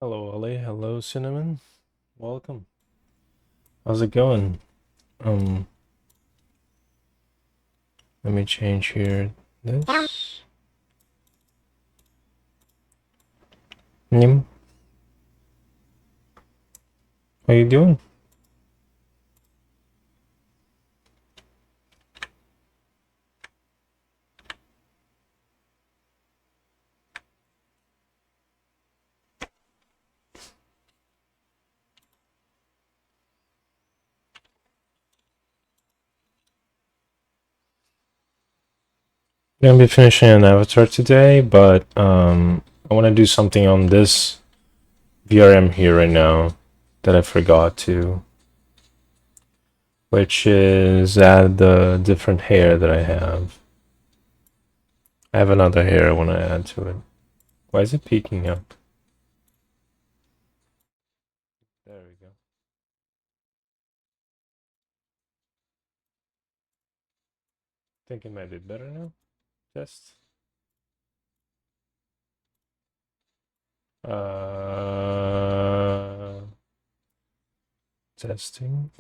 Hello, Ollie. Hello, Cinnamon. Welcome. How's it going? Um, Let me change here. This. Nim. How you doing? Gonna be finishing an avatar today, but I want to do something on this VRM here right now that I forgot to, which is add the different hair that I have. I have another hair I want to add to it. Why is it peeking up? There we go. Think it might be better now. Test. Uh, testing.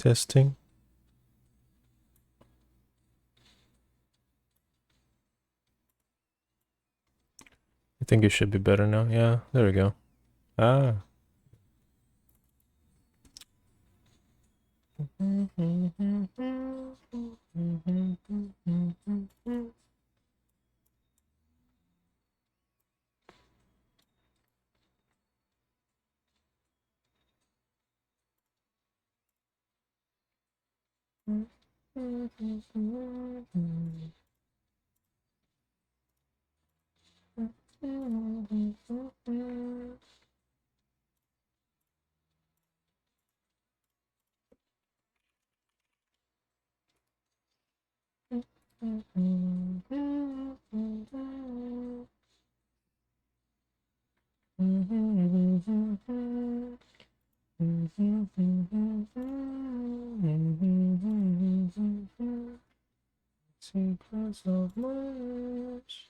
I think it should be better now. Yeah, there we go. Ah. Secrets of my wish.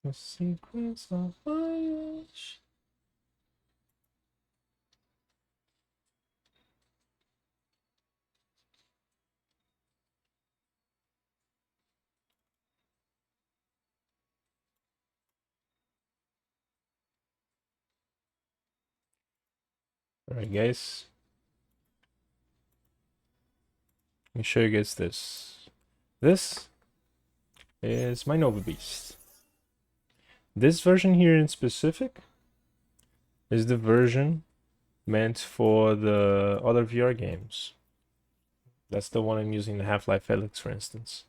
The secrets of my wish. Alright, guys. Let me show you guys this. This is my Nova Beast. This version here in specific is the version meant for the other VR games. That's the one I'm using, the Half-Life Alyx, for instance.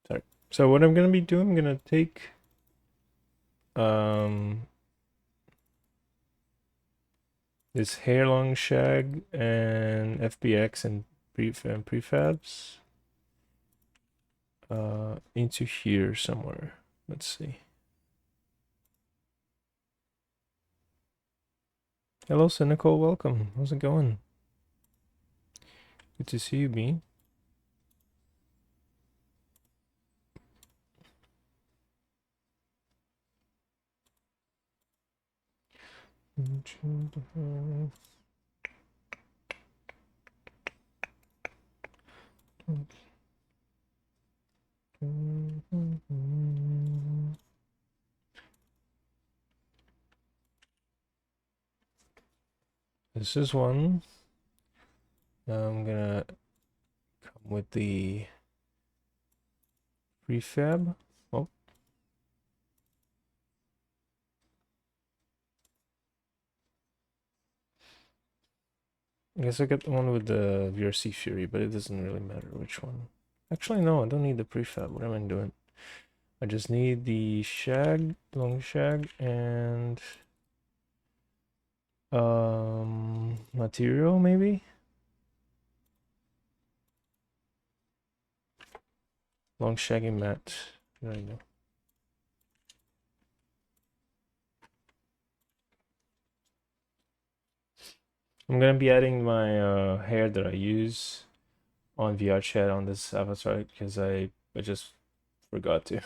Sorry. So what I'm gonna be doing, I'm gonna take this hair long shag and FBX and prefabs into here somewhere. Let's see. Hello, Cynical. Welcome. How's it going? Good to see you, Bean. This is one. Now I'm gonna come with the prefab. Oh. I guess I got the one with the VRC Fury, but it doesn't really matter which one. Actually, no, I don't need the prefab. What am I doing? I just need the shag, long shag, and material maybe? Long shaggy mat. There you go. I'm gonna be adding my hair that I use on VR chat on this avatar because I just forgot to.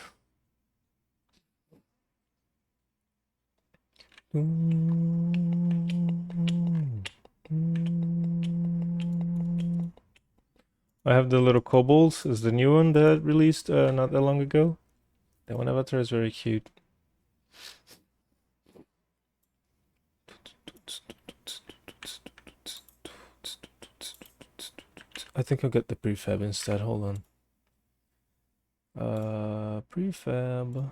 I have the little kobolds. Is the new one that released not that long ago. That one avatar is very cute. I think I'll get the prefab instead. Hold on. Prefab.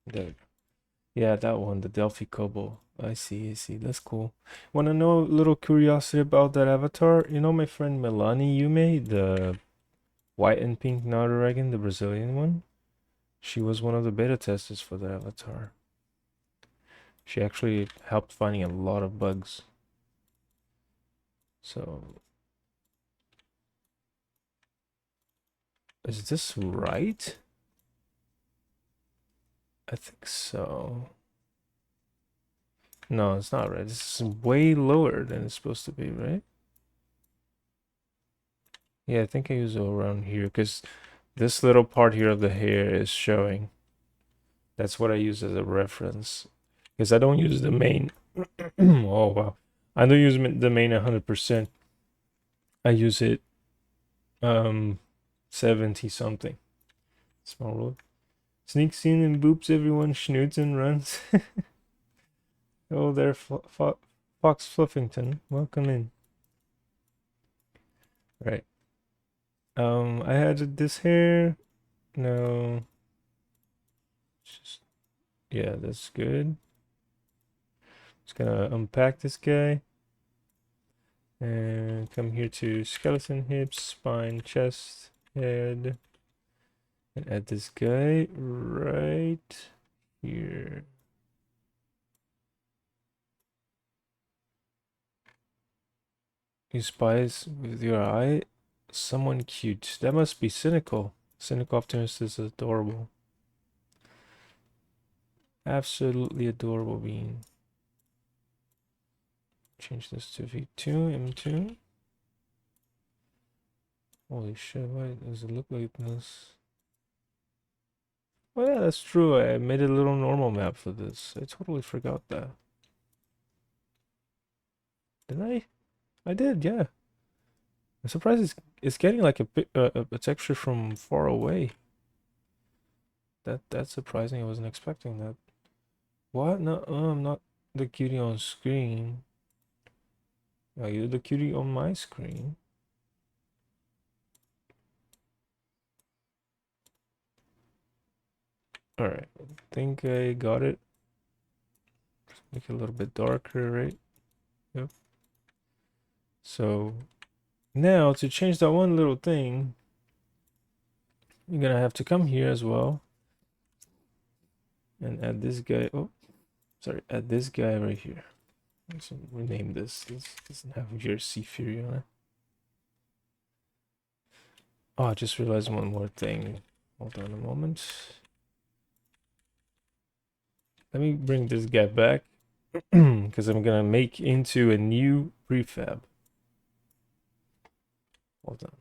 There. Yeah, that one, the Delphi Kobo. I see. That's cool. Want to know a little curiosity about that avatar? You know my friend Melanie Yume, the white and pink Naruto, the Brazilian one? She was one of the beta testers for the avatar. She actually helped finding a lot of bugs. So, is this right? I think so. No, it's not right. This is way lower than it's supposed to be, right? Yeah, I think I use it around here because this little part here of the hair is showing. That's what I use as a reference because I don't use the main. Oh, wow. I don't use the main 100%. I use it 70 something. Small road. Sneaks in and boops everyone, snoots and runs. Oh, there, Fox Fluffington. Welcome in. Right. I had this hair. No. Just, yeah, that's good. Just gonna unpack this guy. And come here to skeleton, hips, spine, chest, head. And add this guy right here. You spies with your eye? Someone cute. That must be Cynical. Cynical Optimist is adorable. Absolutely adorable being. Change this to V2, M2. Holy shit, why does it look like this? Oh yeah, that's true. I made a little normal map for this. I totally forgot that. Did I? I did, yeah. I'm surprised it's getting like a texture from far away. That's surprising. I wasn't expecting that. What? No, I'm not the cutie on screen. Are you the cutie on my screen? Alright, I think I got it. Make it a little bit darker, right? Yep. So now to change that one little thing, you're gonna have to come here as well and add this guy. Oh, sorry, add this guy right here. Let's rename this. This doesn't have your Sea Fury on it. Oh, I just realized one more thing. Hold on a moment. Let me bring this guy back because I'm gonna make into a new prefab. Hold on.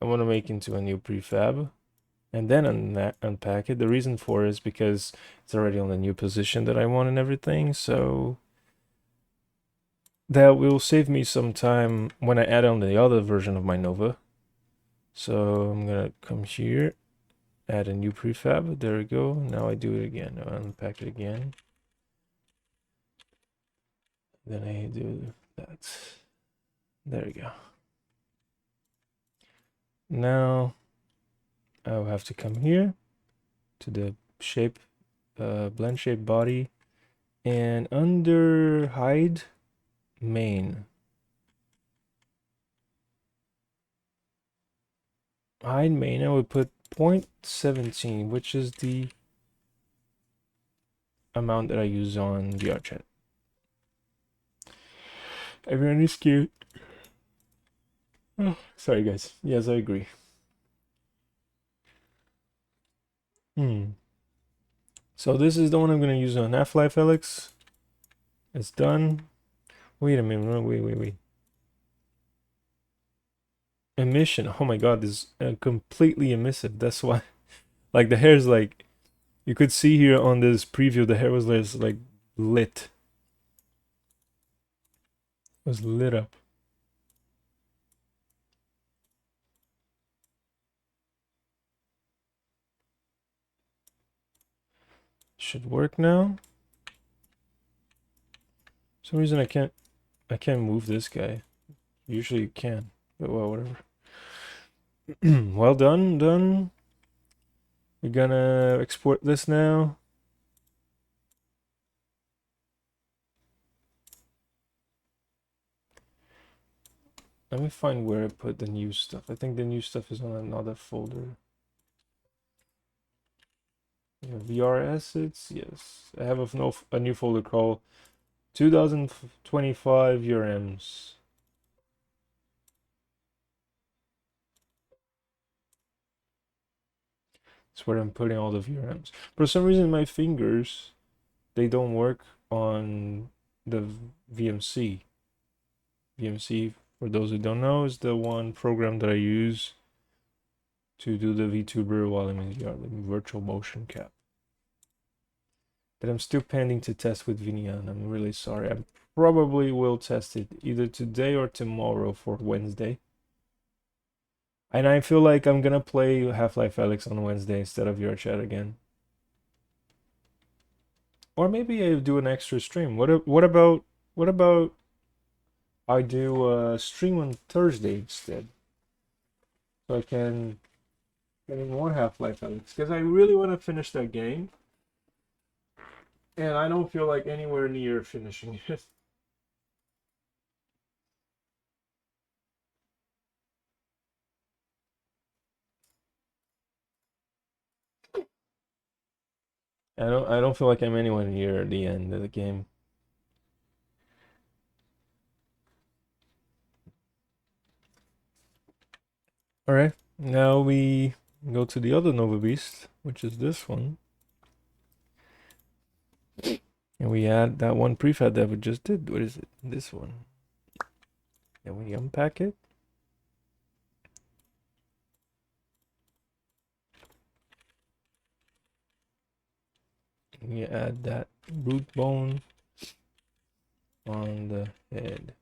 I want to make into a new prefab and then unpack it. The reason for it is because it's already on the new position that I want and everything. So that will save me some time when I add on the other version of my Nova. So I'm gonna come here, add a new prefab. There we go. Now I do it again. I unpack it again. Then I do that. There we go. Now I'll have to come here to the shape, blend shape body, and under hide main. Hide main, I would put 0.17, which is the amount that I use on VRChat. Everyone is cute. Oh, sorry guys. Yes, I agree. So this is the one I'm gonna use on Half-Life Alyx. It's done. Wait a minute. Wait. Emission. Oh my god, this is completely emissive. That's why. Like the hair is like, you could see here on this preview, the hair was like lit. It was lit up. Should work now. For some reason I can't move this guy. Usually you can, but well, whatever. Well done. We're gonna export this now. Let me find where I put the new stuff. I think the new stuff is on another folder. Yeah, VR assets, yes. I have a new folder called 2025 URMs. That's where I'm putting all the VRMs. For some reason, my fingers, they don't work on the VMC. VMC, for those who don't know, is the one program that I use to do the VTuber while I'm in VR, the virtual motion cap. That I'm still pending to test with Vinian. I'm really sorry. I probably will test it either today or tomorrow for Wednesday. And I feel like I'm gonna play Half-Life Alyx on Wednesday instead of VRChat again. Or maybe I do an extra stream. What about I do a stream on Thursday instead, so I can get in more Half-Life Alyx, because I really want to finish that game, and I don't feel like anywhere near finishing it. I don't feel like I'm anywhere near the end of the game. All right, now we go to the other Nova Beast, which is this one. And we add that one prefab that we just did. What is it? This one. And we unpack it. We add that root bone on the head.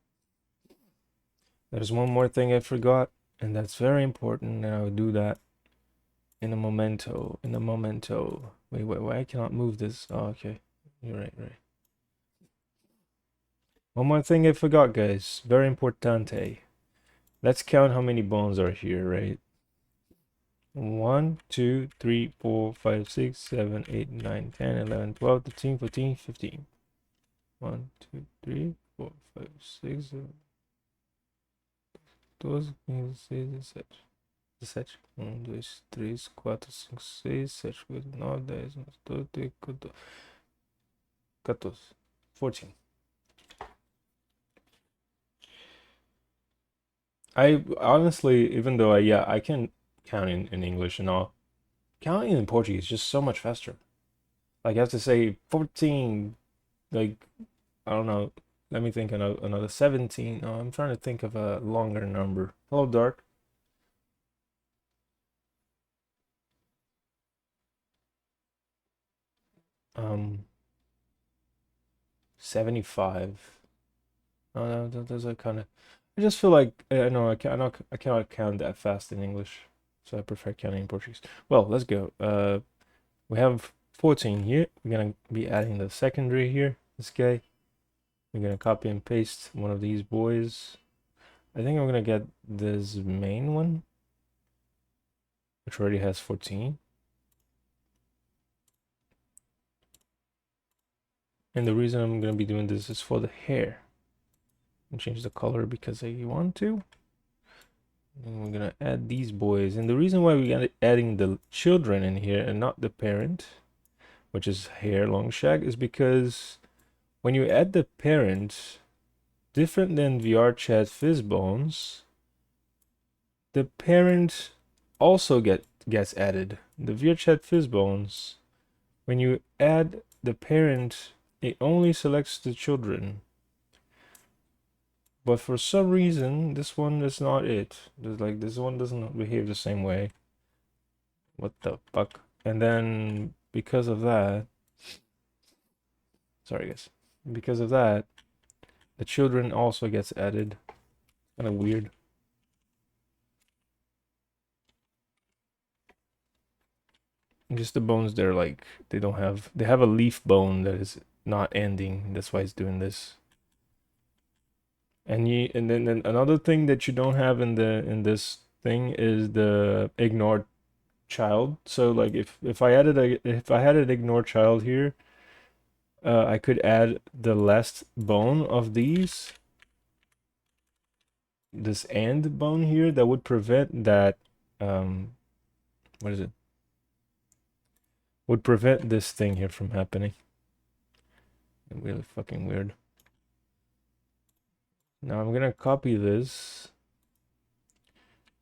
There's one more thing I forgot, and that's very important, and I'll do that in a momento. Wait, why I cannot move this? Oh, okay. You're right. One more thing I forgot, guys. Very importante. Let's count how many bones are here, right? 1, 2, 3, 4, 5, 6, 7, 8, 9, 10, 11, 12, 13, 14, 15. 1, 2, 3, 4, 5, 6, 7, 12, 15, 16, 17. 17. 1, 2, 3, 4, 5, 6, 7, 8, 9, 10, 11, 12, 13, 14. 14. I honestly, even though I can count in English and all, counting in Portuguese is just so much faster. Like I have to say 14, like I don't know. Let me think another 17. No, I'm trying to think of a longer number. Hello, Dark. 75. No, those are kind of. I just feel like I know I cannot count that fast in English, so I prefer counting in Portuguese. Well, let's go. We have 14 here. We're gonna be adding the secondary here. This guy. We're gonna copy and paste one of these boys. I think I'm gonna get this main one, which already has 14. And the reason I'm gonna be doing this is for the hair. And change the color because I want to. And we're gonna add these boys. And the reason why we're adding the children in here and not the parent, which is hair long shag, is because when you add the parent, different than VRChat Fizzbones, the parent also gets added. The VRChat Fizzbones, when you add the parent it only selects the children. But for some reason, this one is not it. There's like this one doesn't behave the same way. What the fuck? And then because of that, sorry guys, because of that, the children also gets added. Kind of weird. Just the bones, they're like they don't have. They have a leaf bone that is not ending. That's why it's doing this. And then another thing that you don't have in this thing is the ignored child. So like if I added if I had an ignored child here, I could add the last bone of these, this and bone here, that would prevent that what is it? Would prevent this thing here from happening. Really fucking weird. Now I'm gonna copy this.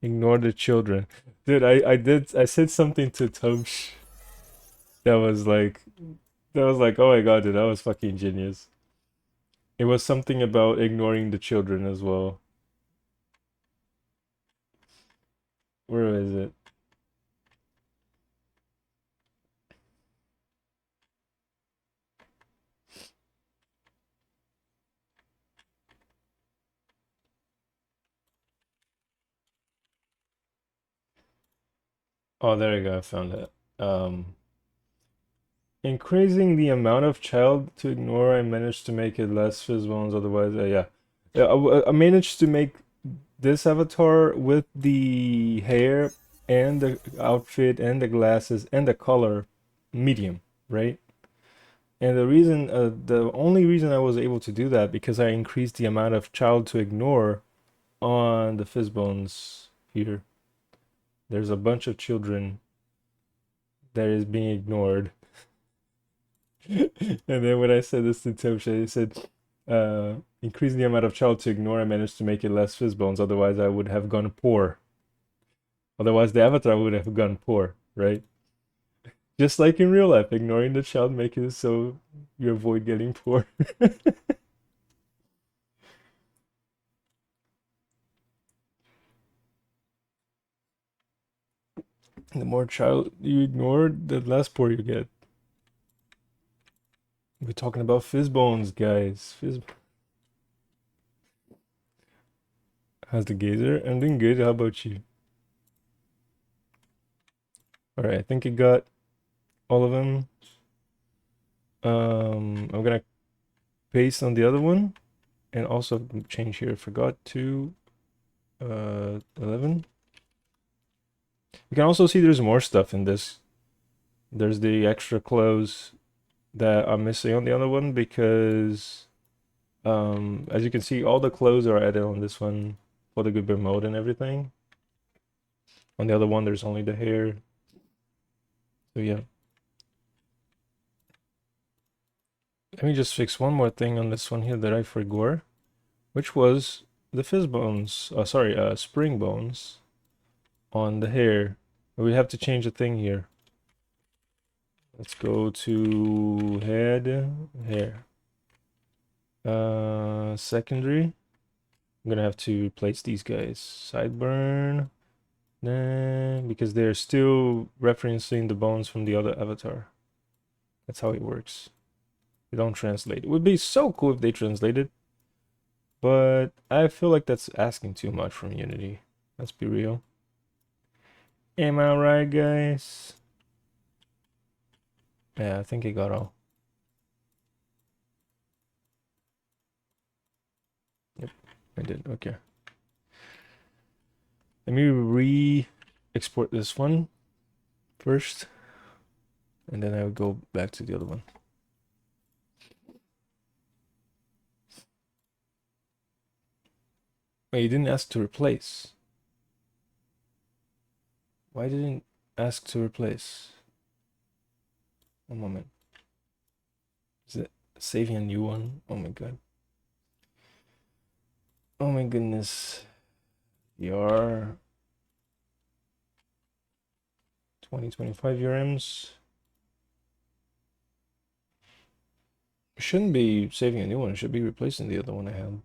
Ignore the children. Dude, I said something to Tomsh that was like oh my god, dude, that was fucking genius. It was something about ignoring the children as well. Where is it? Oh, there you go. I found it. Increasing the amount of child to ignore, I managed to make it less fizzbones. Otherwise, yeah, I managed to make this avatar with the hair and the outfit and the glasses and the color medium, right? And the only reason I was able to do that because I increased the amount of child to ignore on the fizzbones here. There's a bunch of children that is being ignored. And then when I said this to Tosha, he said, increasing the amount of child to ignore, I managed to make it less fizzbones. Otherwise, I would have gone poor. Otherwise, the avatar would have gone poor, right? Just like in real life, ignoring the child makes it so you avoid getting poor. The more child you ignore, the less poor you get. We're talking about fizzbones, guys. How's the gazer? I'm doing good. How about you? All right, I think it got all of them. I'm gonna paste on the other one and also change here. Forgot to 11. You can also see there's more stuff in this. There's the extra clothes that I'm missing on the other one because as you can see, all the clothes are added on this one for the good bear mode and everything. On the other one, there's only the hair. So yeah. Let me just fix one more thing on this one here that I forgot, which was the fizz bones. Sorry, spring bones on the hair. We have to change a thing here. Let's go to head, hair. Secondary. I'm gonna have to place these guys. Sideburn. Nah, because they're still referencing the bones from the other avatar. That's how it works. They don't translate. It would be so cool if they translated, but I feel like that's asking too much from Unity. Let's be real. Am I right, guys? Yeah, I think it got all. Yep, I did. Okay. Let me re-export this one first, and then I would go back to the other one. Wait, you didn't ask to replace. Why didn't ask to replace? One moment. Is it saving a new one? Oh my god. Oh my goodness. VR 2025 URMs. shouldn't be saving a new one. It should be replacing the other one I had.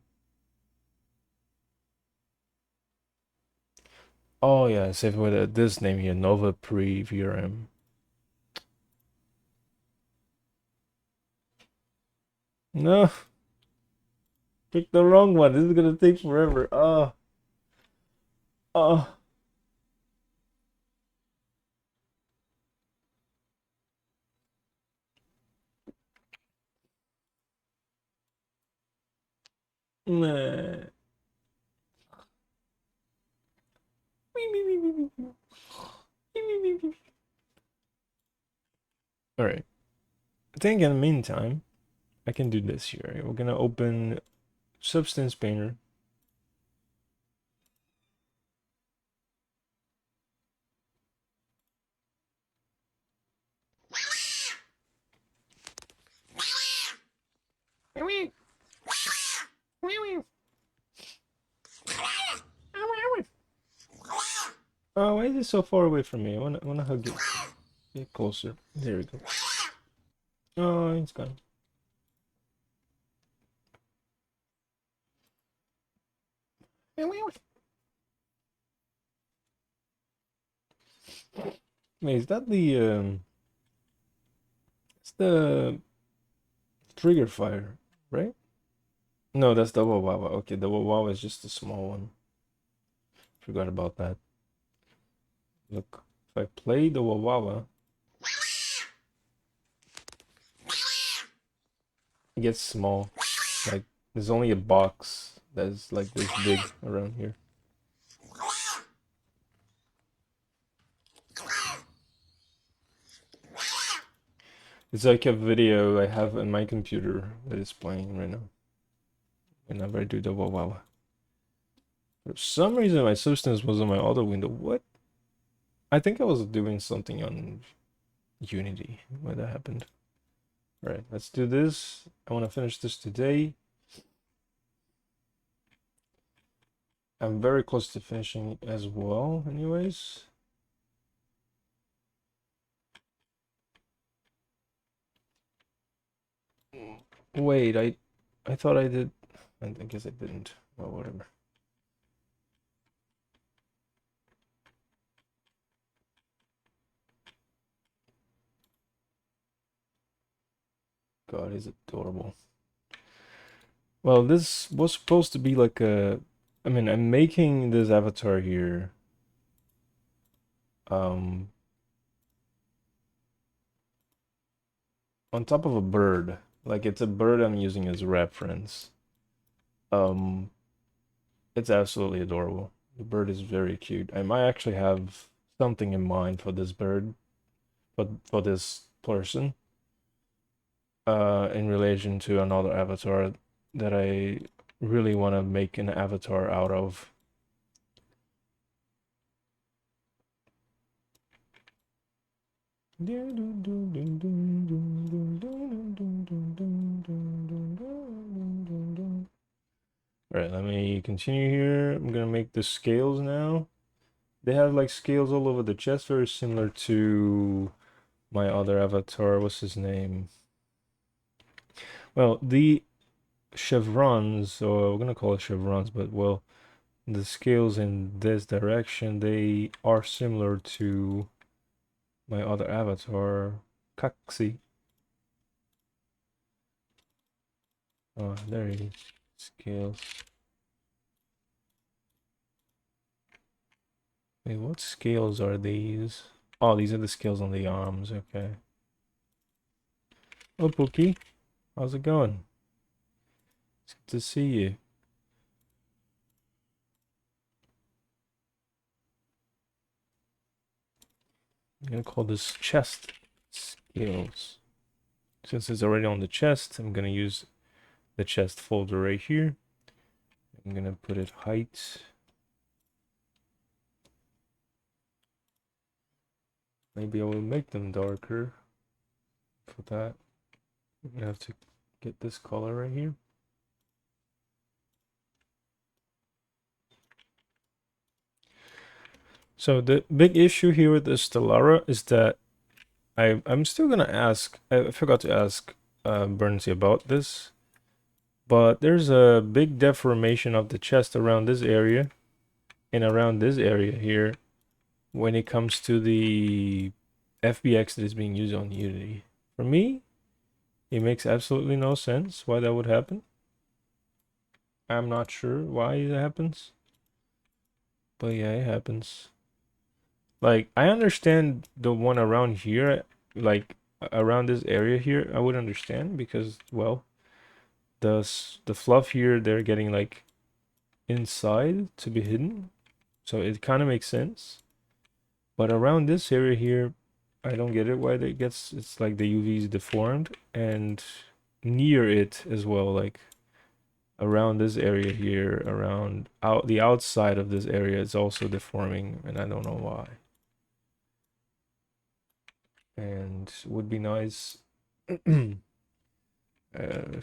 Oh yeah, save with this name here, Nova Pre VRM. No, pick the wrong one. This is gonna take forever. Oh, nah. All right. I think in the meantime, I can do this here. We're gonna open Substance Painter. Oh, why is it so far away from me? I wanna hug it. Get closer. There we go. Oh, it's gone. Wait, is that the it's the trigger fire, right? No, that's the Wawawa. Okay, the Wawawa is just a small one. Forgot about that. Look, if I play the Wawawa, it gets small. Like, there's only a box that's like this big around here. It's like a video I have on my computer that is playing right now whenever I do the Wawawa. For some reason, my substance was on my other window. What? I think I was doing something on Unity when that happened. All right, let's do this. I want to finish this today. I'm very close to finishing as well, anyways. Wait, I thought I did. I guess I didn't. Well, whatever. God, he's adorable. Well, this was supposed to be like a... I mean, I'm making this avatar here. On top of a bird. Like, it's a bird I'm using as reference. It's absolutely adorable. The bird is very cute. I might actually have something in mind for this bird, but for this person, in relation to another avatar that I really want to make an avatar out of. Alright, let me continue here. I'm gonna make the scales now. They have like scales all over the chest, very similar to my other avatar. What's his name? Well, the chevrons, or we're gonna call it chevrons, but well, the scales in this direction, they are similar to my other avatar, Kaxi. Oh, there he is. Scales. Wait, what scales are these? Oh, these are the scales on the arms, okay. Oh, Pookie. How's it going? It's good to see you. I'm gonna call this chest scales. Since it's already on the chest, I'm gonna use the chest folder right here. I'm gonna put it height. Maybe I will make them darker. For that, I'm gonna have to get this color right here. So the big issue here with the Stellara is that I'm still gonna ask. I forgot to ask Bernsey about this, but there's a big deformation of the chest around this area and around this area here when it comes to the FBX that is being used on Unity. For me, it makes absolutely no sense why that would happen. I'm not sure why it happens, but yeah, it happens. Like, I understand the one around here, like around this area here, I would understand because, well, the fluff here, they're getting like inside to be hidden, so it kind of makes sense. But around this area here, I don't get it why it's like the UV is deformed, and near it as well, like around this area here, around the outside of this area, it's also deforming, and I don't know why. And it would be nice if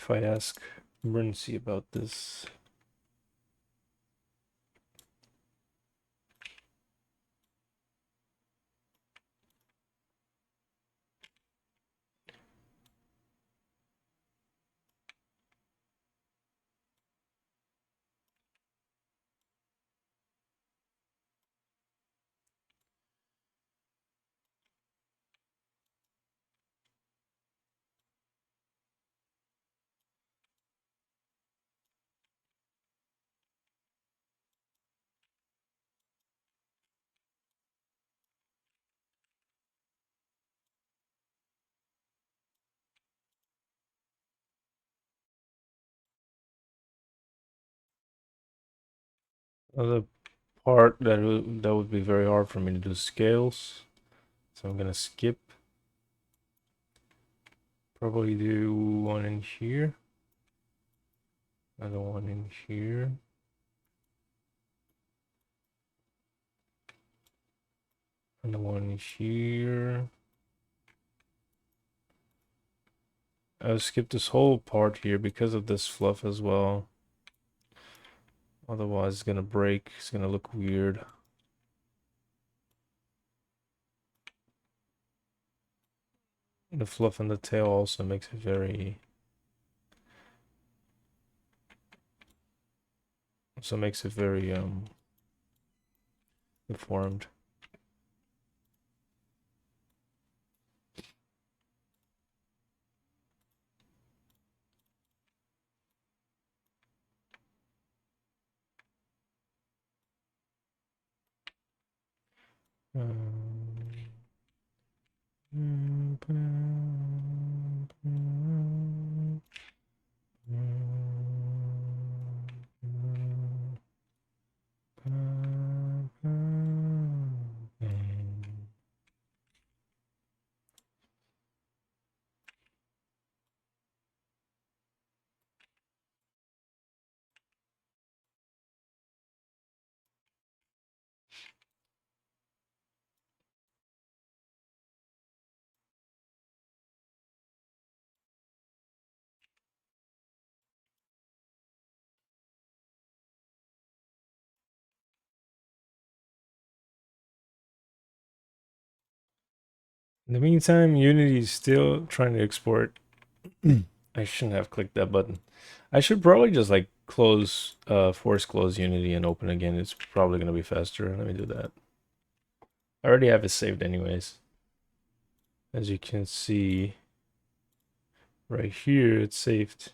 I ask Bernsey about this. Another part that would be very hard for me to do scales, so I'm gonna skip. Probably do one in here, another one in here. And the one here. I'll skip this whole part here because of this fluff as well. Otherwise, it's gonna break. It's gonna look weird. The fluff on the tail also makes it very... deformed. In the meantime, Unity is still trying to export. I shouldn't have clicked that button. I should probably just like force close Unity and open again. It's probably gonna be faster. Let me do that. I already have it saved anyways. As you can see right here, it's saved.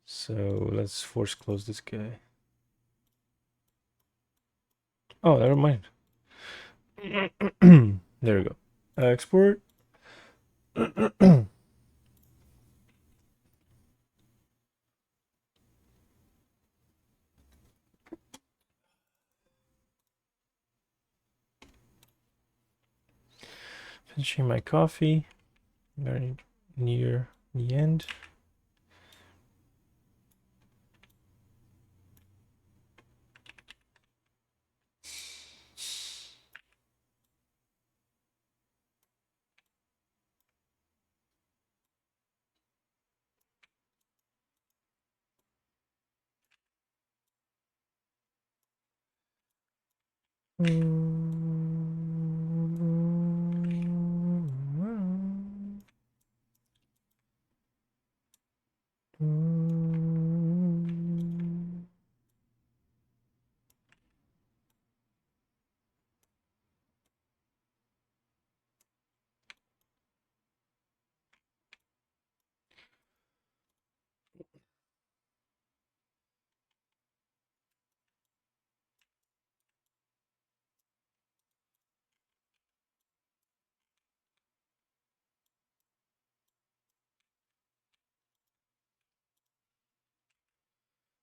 So let's force close this guy. Oh, never mind. There we go. Export. Finishing my coffee. Very near the end.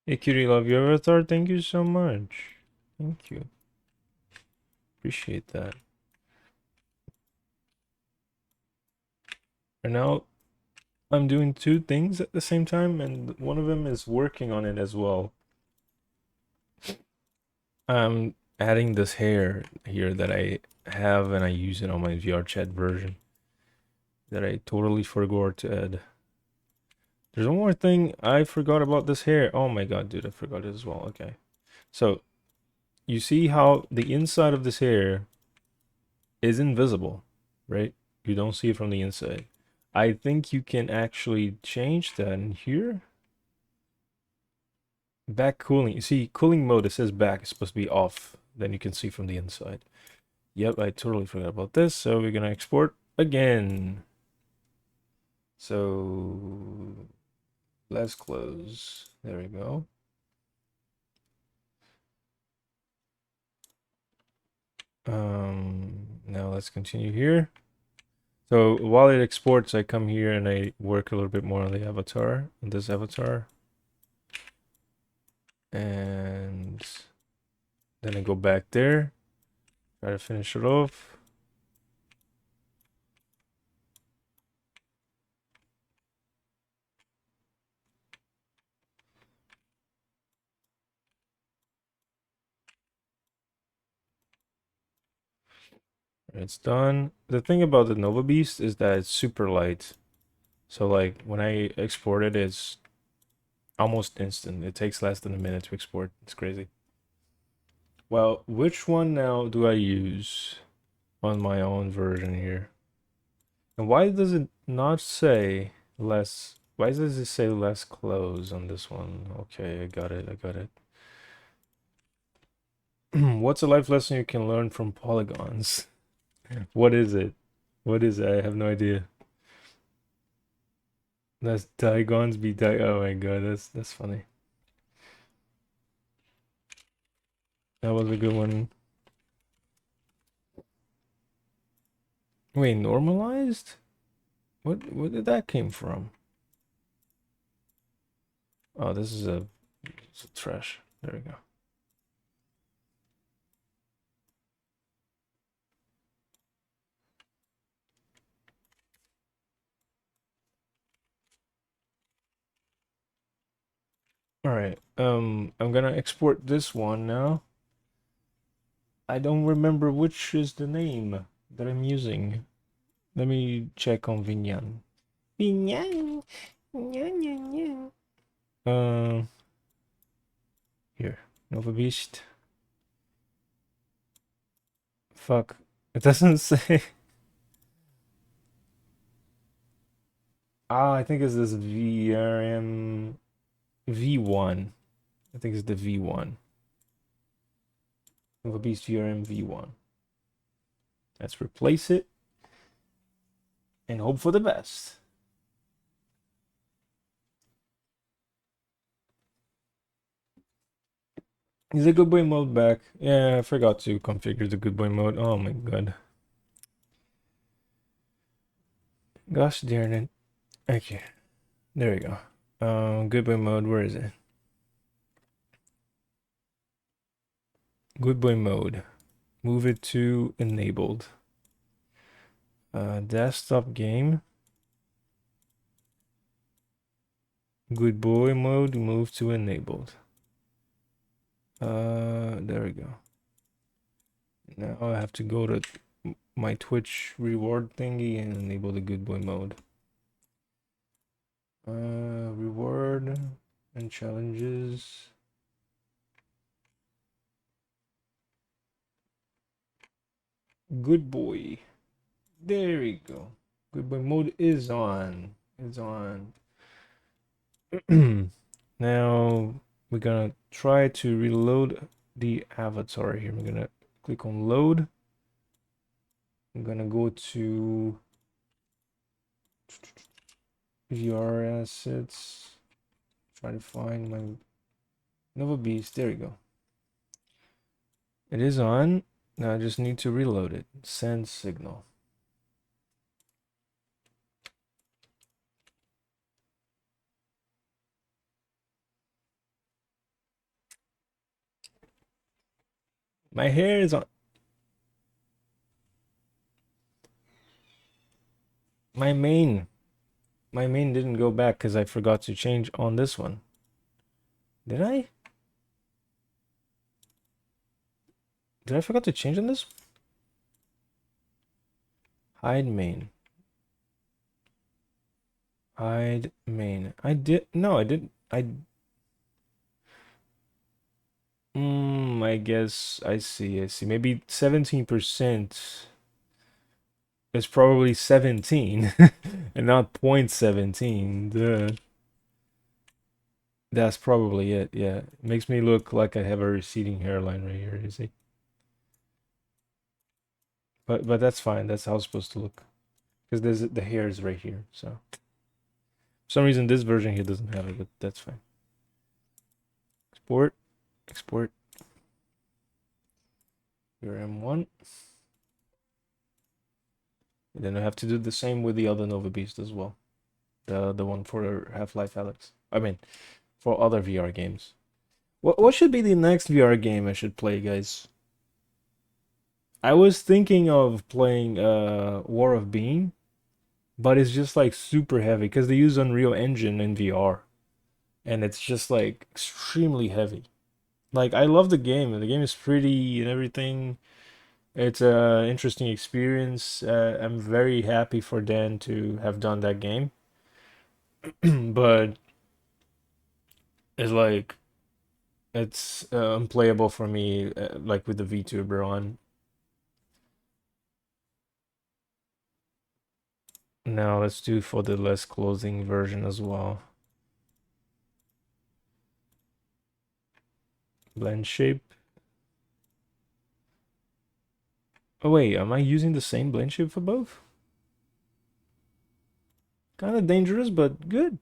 Hey, cutie, love your avatar. Thank you so much. Thank you. Appreciate that. And now I'm doing two things at the same time, and one of them is working on it as well. I'm adding this hair here that I have, and I use it on my VR chat version that I totally forgot to add. There's one more thing I forgot about this hair. Oh my god, dude, I forgot it as well. Okay. So, you see how the inside of this hair is invisible, right? You don't see it from the inside. I think you can actually change that in here. Back cooling. You see, cooling mode, it says back. It's supposed to be off. Then you can see from the inside. Yep, I totally forgot about this. So we're gonna export again. So let's close. There we go. Now let's continue here. So while it exports, I come here and I work a little bit more on the avatar, on this avatar. And then I go back there, try to finish it off. It's done. The thing about the Nova Beast is that it's super light. So like when I export it, it's almost instant. It takes less than a minute to export. It's crazy. Well, which one now do I use on my own version here? And why does it not say less? Why does it say less close on this one? Okay, I got it. I got it. What's a life lesson you can learn from polygons? What is it? What is it? I have no idea. That's digons be di. Oh my god, that's funny. That was a good one. Wait, normalized? What did that came from? Oh, this is it's a trash. There we go. All right. I'm gonna export this one now. I don't remember which is the name that I'm using. Let me check on Vinyan. Vinyan. Here, Nova Beast. Fuck, it doesn't say. Ah, I think it's this VRM V1. I think it's the V1. Nova Beast VRM V1. Let's replace it and hope for the best. Is the good boy mode back? Yeah, I forgot to configure the good boy mode. Oh my god. Gosh darn it. Okay. There we go. Good boy mode, where is it? Good boy mode. Move it to enabled. Desktop game. Good boy mode, move to enabled. There we go. Now I have to go to my Twitch reward thingy and enable the good boy mode. Reward and challenges. Good boy. There we go. Good boy mode is on. It's on. Now we're gonna try to reload the avatar here. We're gonna click on load. I'm gonna go to VR assets. Try to find my Nova Beast. There we go. It is on. Now I just need to reload it. Send signal. My hair is on. My main. My main didn't go back because I forgot to change on this one. Did I? Did I forgot to change on this? Hide main. Hide main. I did. No, I didn't. I guess I see. I see. Maybe 17% is probably 17 and not 0.17. Duh. That's probably it. Yeah. It makes me look like I have a receding hairline right here, you see? But that's fine. That's how it's supposed to look. Because there's the hair is right here. So for some reason this version here doesn't have it, but that's fine. Export. Export. Your M1. And then I have to do the same with the other Nova Beast as well. The one for Half-Life Alyx. I mean, for other VR games. What should be the next VR game I should play, guys? I was thinking of playing War of Being, but it's just like super heavy because they use Unreal Engine in VR, and it's just like extremely heavy. Like I love the game, and the game is pretty and everything. It's a interesting experience. I'm very happy for Dan to have done that game, but it's like it's unplayable for me, like with the VTuber on. Now let's do for the less closing version as well. Blend shape. Oh wait, am I using the same blend shape for both? Kind of dangerous, but good.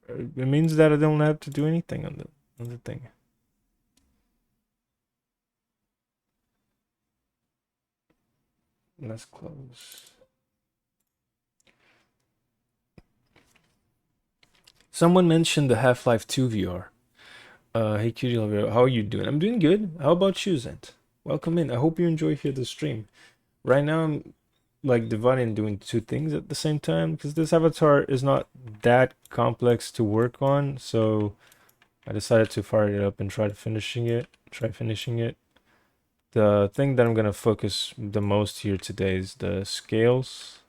It means that I don't have to do anything on the thing. Let's close. Someone mentioned the Half-Life 2 VR. Hey Cutie Lover, how are you doing? I'm doing good. How about you, Zent? Welcome in. I hope you enjoy here the stream. Right now I'm like dividing doing two things at the same time because this avatar is not that complex to work on, so I decided to fire it up and try finishing it. The thing that I'm gonna focus the most here today is the scales.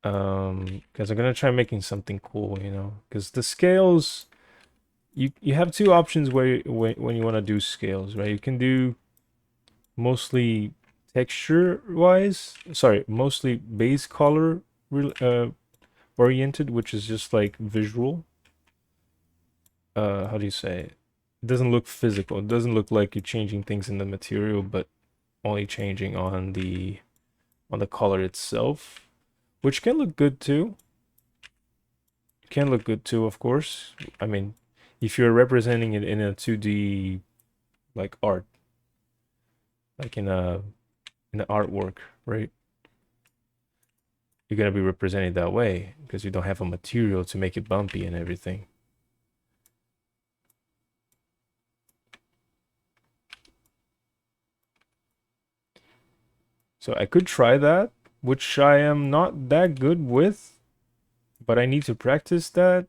Because I'm gonna try making something cool, you know. Because the scales, you have two options where when you want to do scales, right? You can do mostly texture wise, sorry, mostly base color oriented, which is just like visual. How do you say it? It doesn't look physical. It doesn't look like you're changing things in the material, but only changing on the color itself, which can look good too. Can look good too, of course. I mean, if you're representing it in a 2D like art, like in an artwork, right? You're gonna be represented that way because you don't have a material to make it bumpy and everything. So I could try that, which I am not that good with, but I need to practice that.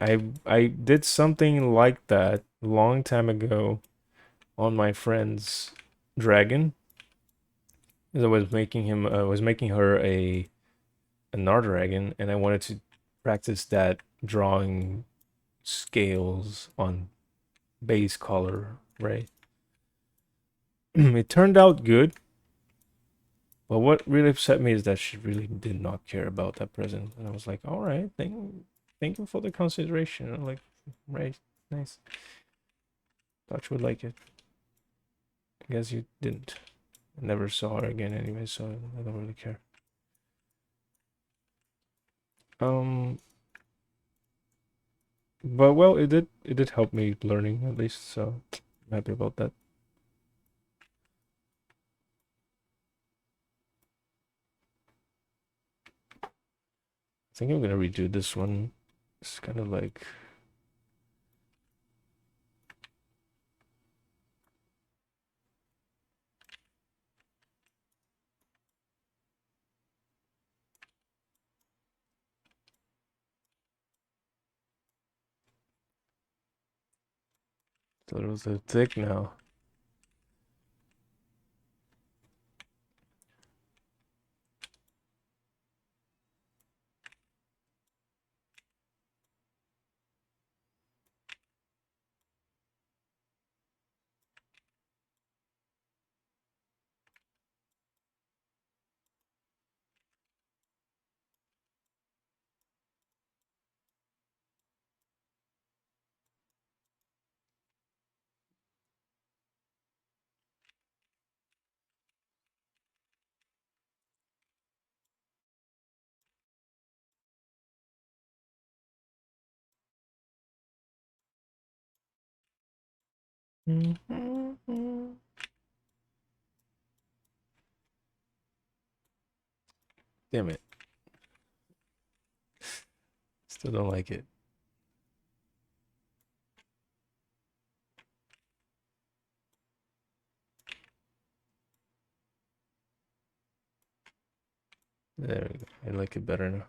I did something like that a long time ago on my friend's dragon. I was making her a Nar dragon, and I wanted to practice that drawing scales on base color, right? It turned out good, but what really upset me is that she really did not care about that present. And I was like, all right, thank you for the consideration. I'm like, right, nice. Thought you would like it. I guess you didn't. I never saw her again anyway, so I don't really care. But well, it did help me learning at least, so I'm happy about that. I think I'm gonna redo this one. It's kind of like It's a little too thick now. Damn it. Still don't like it. There we go. I like it better now.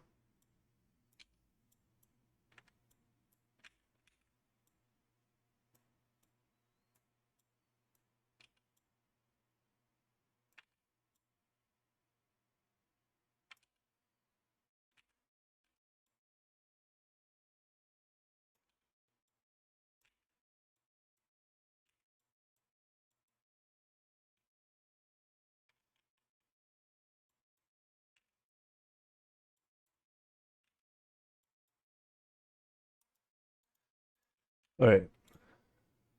All right.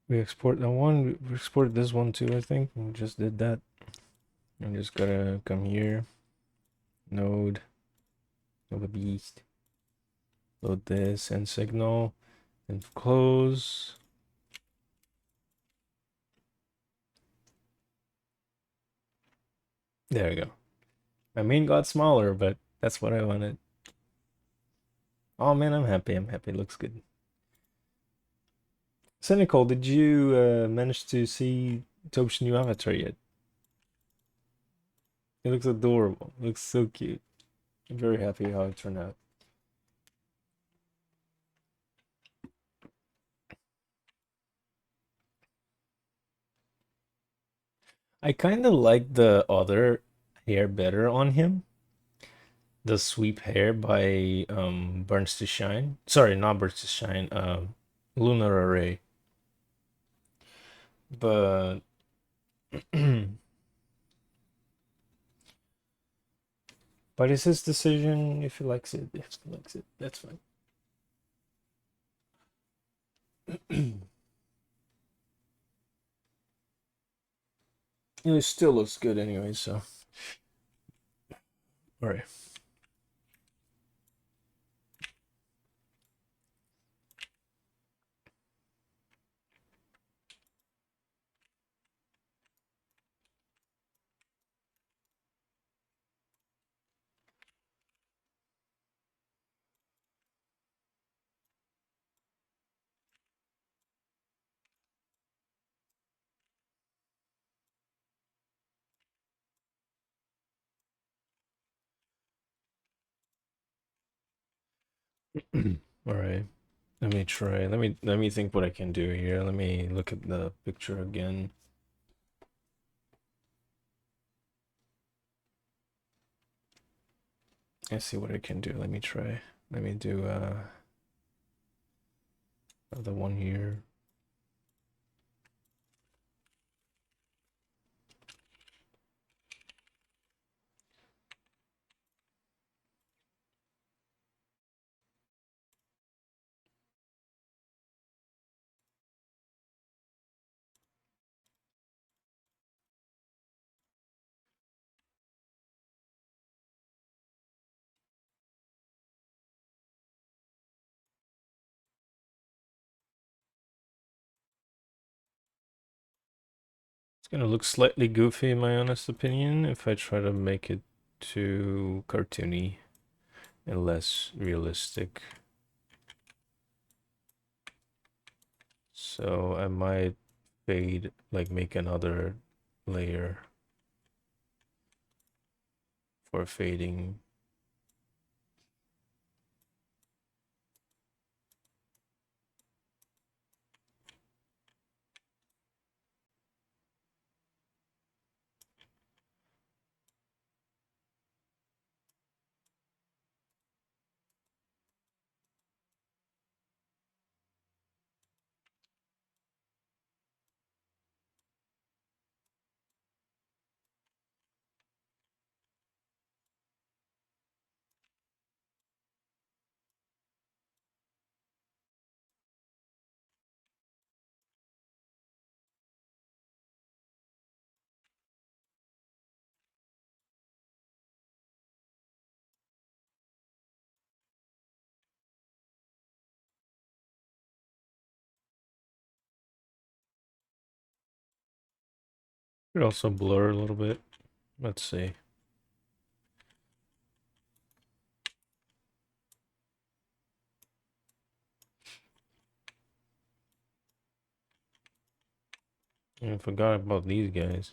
We export that one. We exported this one too, I think. We just did that. I'm just gotta come here. Node. Nova Beast. Load this and signal. And close. There we go. My main got smaller, but that's what I wanted. Oh man, I'm happy. I'm happy. It looks good. Cynical, did you manage to see Tope's new avatar yet? It looks adorable. It looks so cute. I'm very happy how it turned out. I kind of like the other hair better on him. The sweep hair by Burns to Shine. Sorry, not Burns to Shine. Lunar Array. But but it's his decision if he likes it. If he likes it, that's fine. It still looks good anyway, so. Alright. Alright. Let me try. Let me think what I can do here. Let me look at the picture again. I see what I can do. Let me try. Let me do the one here. It's gonna look slightly goofy in my honest opinion if I try to make it too cartoony and less realistic. So I might fade, like make another layer for fading. Could also blur a little bit. Let's see. I forgot about these guys.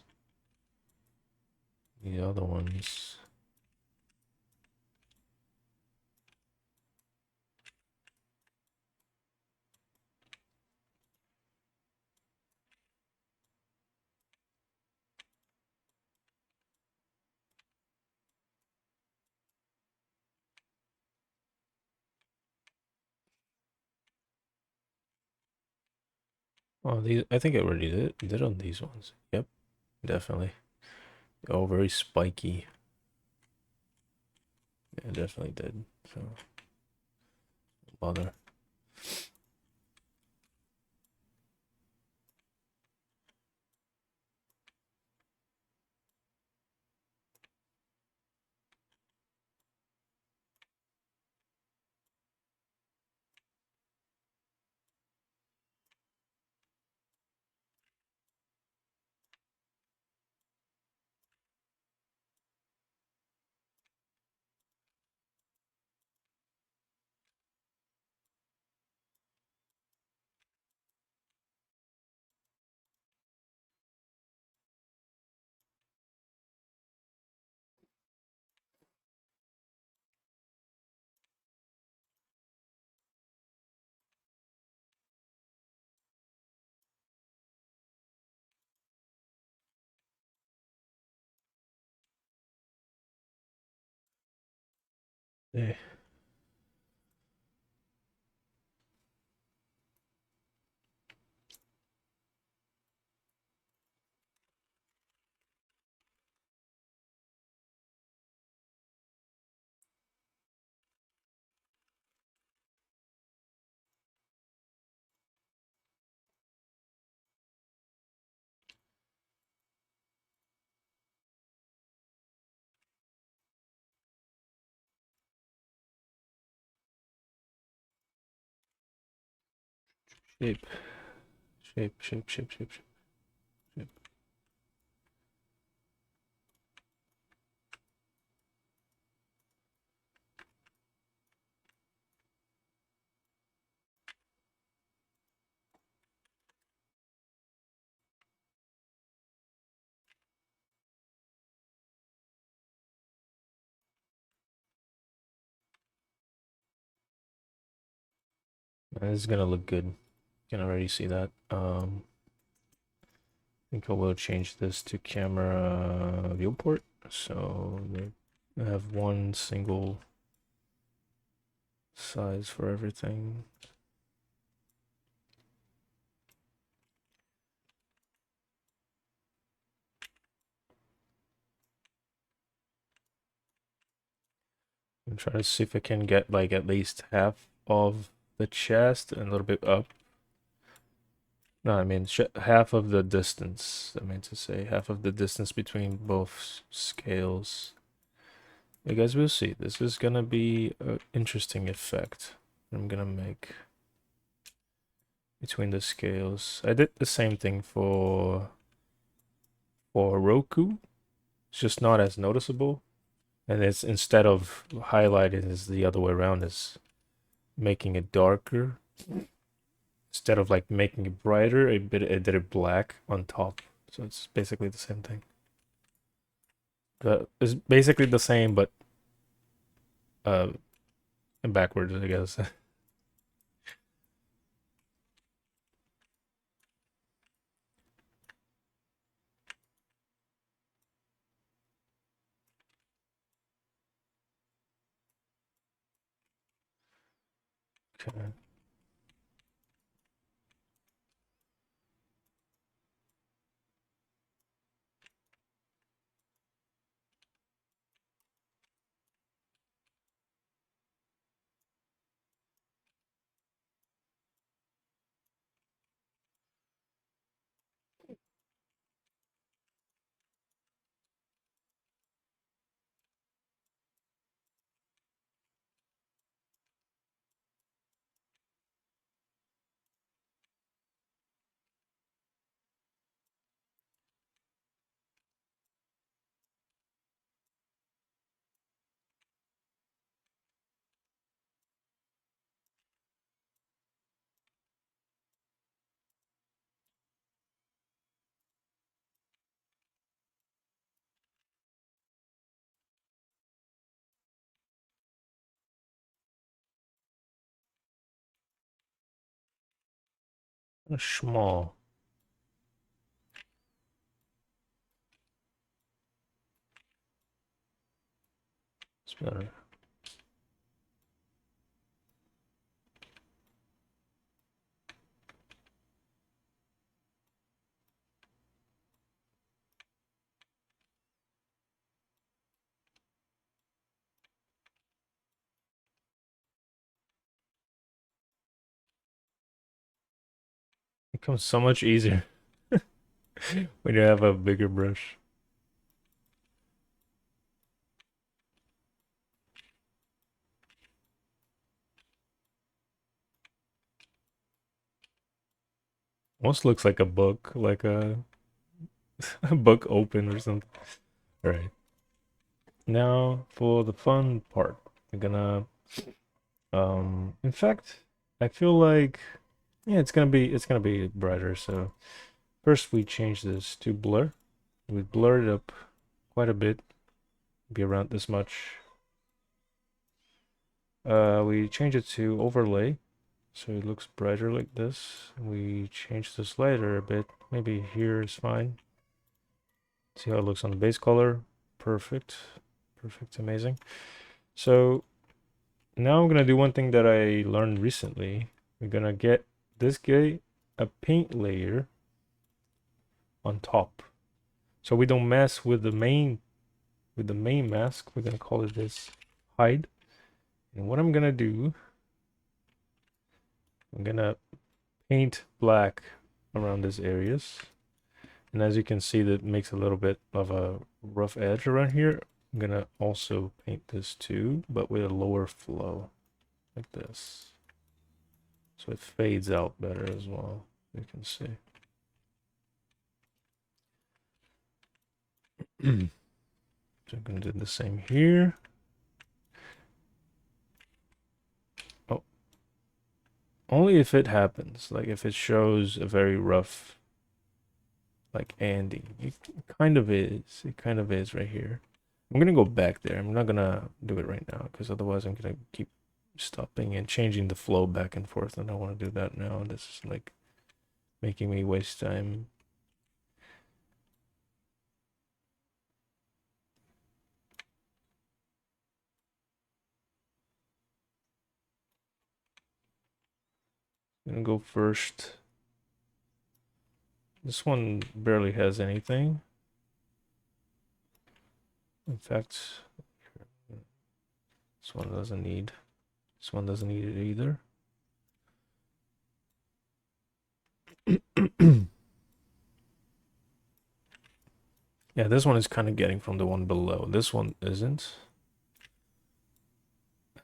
The other ones. Oh, these. I think I already did on these ones. Yep, definitely. Oh, very spiky. Yeah, definitely did. So, bother. Yeah. Shape. Shape. This is gonna look good. Can already see that. I think I will change this to camera viewport. So they have one single size for everything. I'm trying to see if I can get like at least half of the chest and a little bit up. No, I mean half of the distance. I meant to say half of the distance between both scales. You guys will see. This is gonna be an interesting effect I'm gonna make between the scales. I did the same thing for Roku. It's just not as noticeable. And it's instead of highlighting, it's the other way around, is making it darker. Instead of like making it brighter, it did it black on top. So it's basically the same thing. It's basically the same, but uh, backwards, I guess. Okay. Small. It's better. It becomes so much easier when you have a bigger brush. Almost looks like a book, like a book open or something. All right. Now for the fun part. We're gonna in fact, I feel like yeah, it's gonna be brighter. So first we change this to blur. We blur it up quite a bit, be around this much. We change it to overlay, so it looks brighter like this. We change the slider a bit. Maybe here is fine. See how it looks on the base color. Perfect. Perfect, amazing. So now I'm gonna do one thing that I learned recently. We're gonna get this guy a paint layer on top. So we don't mess with the main mask. We're gonna call it this hide. And what I'm gonna do, I'm gonna paint black around these areas. And as you can see, that makes a little bit of a rough edge around here. I'm gonna also paint this too, but with a lower flow, like this. So it fades out better as well, you can see. So I'm gonna do the same here. Oh, only if it happens, like if it shows a very rough, like Andy. It kind of is. It kind of is right here. I'm gonna go back there. I'm not gonna do it right now because otherwise I'm gonna keep stopping and changing the flow back and forth, and I don't want to do that now. This is like making me waste time. I'm gonna go first. This one barely has anything. In fact, this one doesn't need. This one doesn't need it either. Yeah, this one is kind of getting from the one below. This one isn't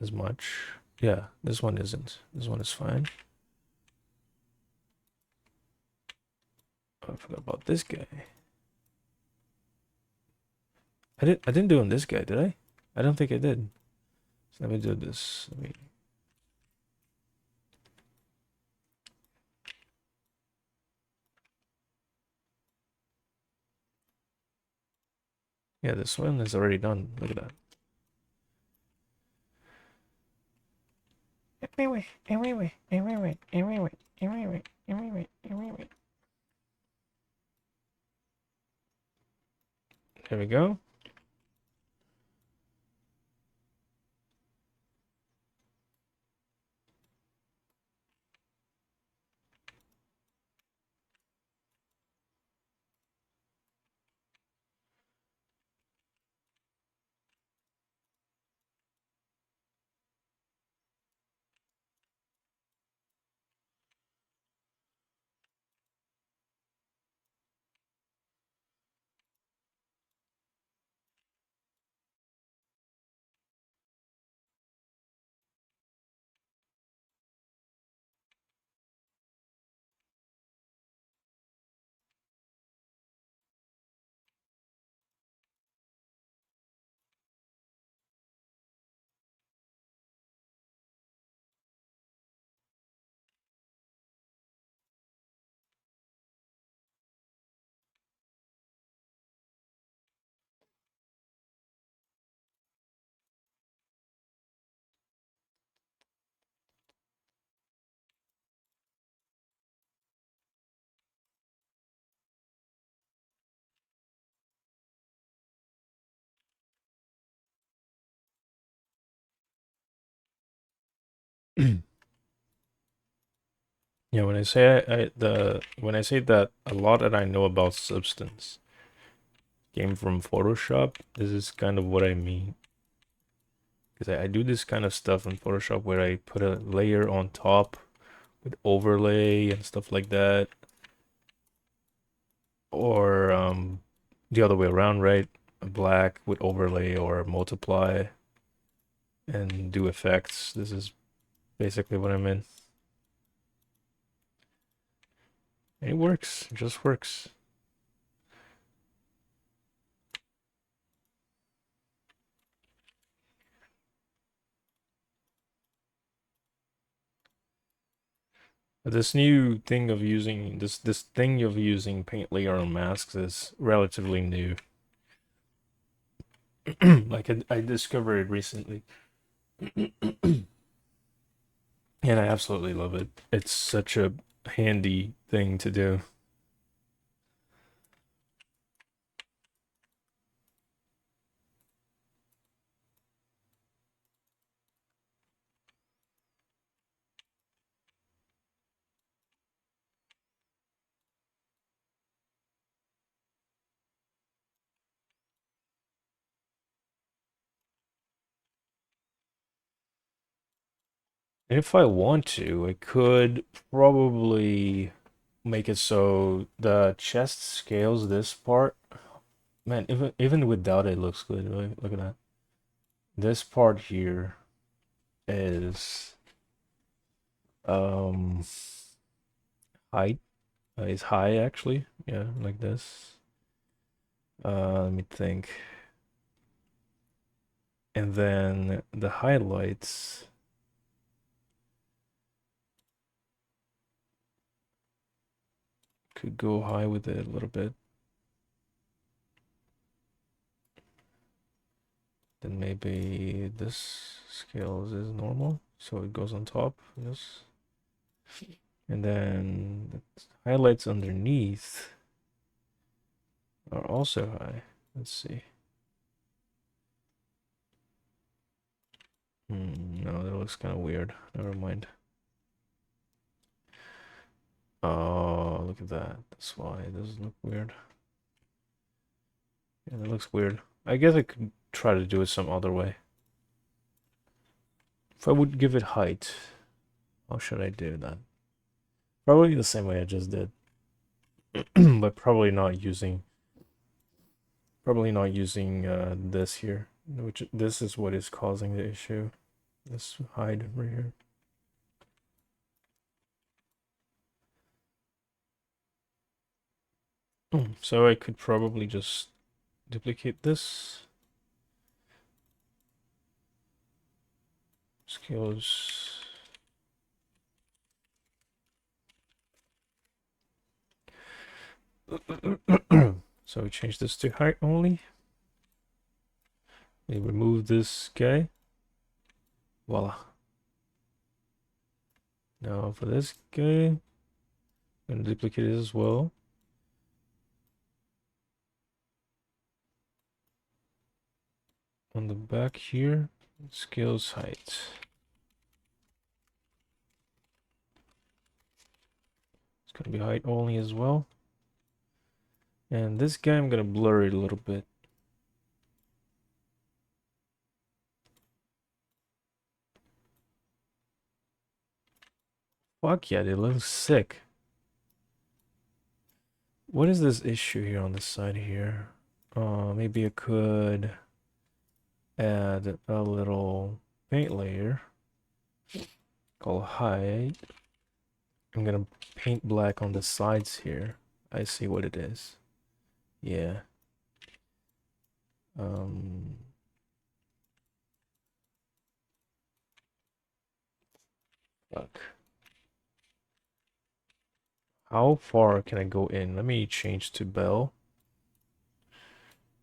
as much. Yeah, this one isn't. This one is fine. Oh, I forgot about this guy. I didn't do on this guy, did I? I don't think I did. So let me do this. Yeah, this one is already done. Look at that. There we go. Yeah, when I say when I say that a lot that I know about Substance came from Photoshop, this is kind of what I mean. Because I do this kind of stuff in Photoshop where I put a layer on top with overlay and stuff like that. Or the other way around, right? Black with overlay or multiply and do effects. This is basically what I'm in. And it works. It just works. This new thing of using this thing of using paint layer on masks is relatively new. Like I discovered it recently. And I absolutely love it. It's such a handy thing to do. And if I want to, I could probably make it so the chest scales this part. Man, even without it, looks good. Look at that. This part here is um height is high actually. Yeah, like this. Let me think. And then the highlights could go high with it a little bit. Then maybe this scales is normal, so it goes on top. Yes. And then the highlights underneath are also high. Let's see. No, that looks kind of weird. Never mind. Oh, look at that. That's why it doesn't look weird. Yeah, that looks weird. I guess I could try to do it some other way. If I would give it height, how should I do that? Probably the same way I just did. But probably not using this here, which this is what is causing the issue. This hide right here. So I could probably just duplicate this. Scales. So we change this to height only. We remove this guy. Voila. Now for this guy, I'm gonna duplicate it as well. On the back here, scales height. It's gonna be height only as well. And this guy, I'm gonna blur it a little bit. Fuck yeah, it looks sick. What is this issue here on the side here? Maybe I could add a little paint layer called height. I'm gonna paint black on the sides here. I see what it is. Yeah. Fuck. How far can I go in? Let me change to Bell.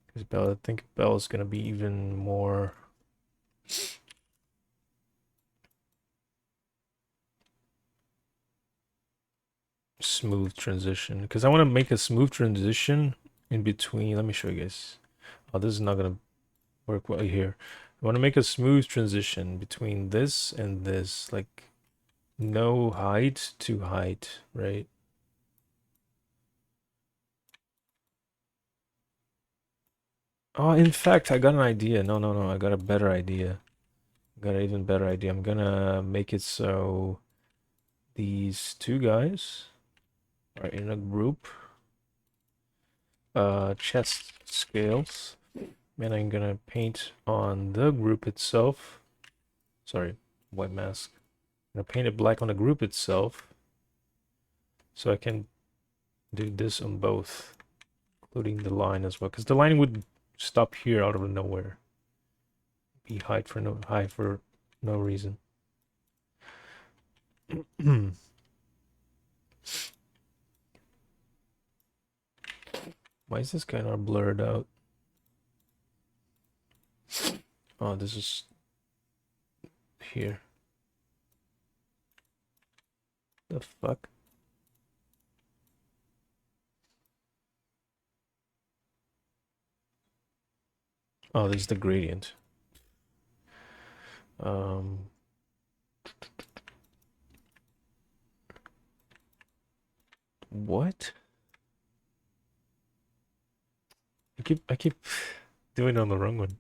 Because Bell, I think Bell is gonna be even more smooth transition. Because I want to make a smooth transition in between. Let me show you guys. Oh, this is not gonna work well here. I want to make a smooth transition between this and this, like no height to height, right? Oh, in fact, I got an idea. No, I got a better idea. I got an even better idea. I'm gonna make it so these two guys are in a group. Chest scales. And I'm gonna paint on the group itself. Sorry, white mask. I'm gonna paint it black on the group itself. So I can do this on both, including the line as well. Because the line would stop here out of nowhere. Be high for no reason. Why is this kind of blurred out? Oh, this is here. The fuck? Oh, this is the gradient. What? I keep doing it on the wrong one.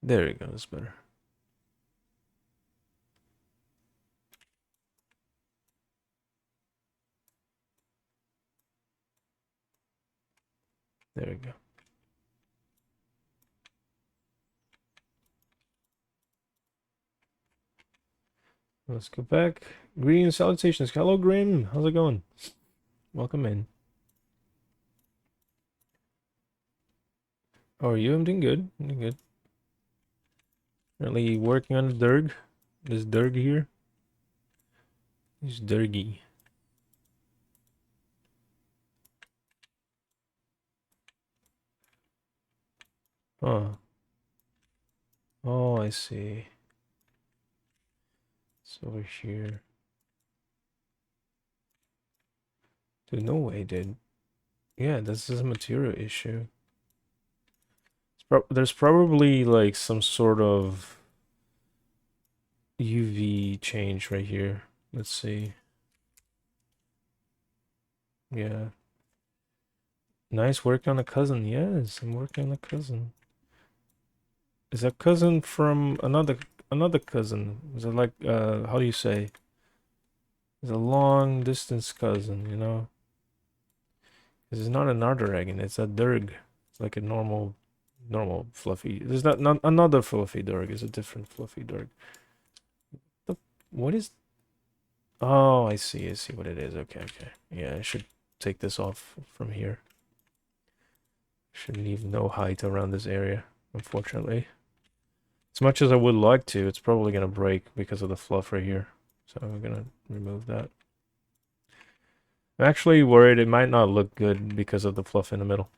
There you go, that's better. There we go. Let's go back. Greetings, salutations. Hello, Grim. How's it going? Welcome in. How are you? I'm doing good. I'm doing good. Currently working on the Durg. This Durg here. This Durgy. Oh. Oh, I see. It's over here. Dude, no way, dude. Yeah, this is a material issue. There's probably like some sort of UV change right here. Let's see. Yeah. Nice work on a cousin. Yes, I'm working on a cousin. Is a cousin from another cousin? Is it like how do you say? It's a long distance cousin, you know? This is not another dragon, it's a Durg. It's like a normal fluffy. There's not another fluffy Durg, it's a different fluffy Durg. What is Oh, I see what it is. Okay. Yeah, I should take this off from here. Should leave no height around this area, unfortunately. As much as I would like to, it's probably gonna break because of the fluff right here. So I'm gonna remove that. I'm actually worried it might not look good because of the fluff in the middle.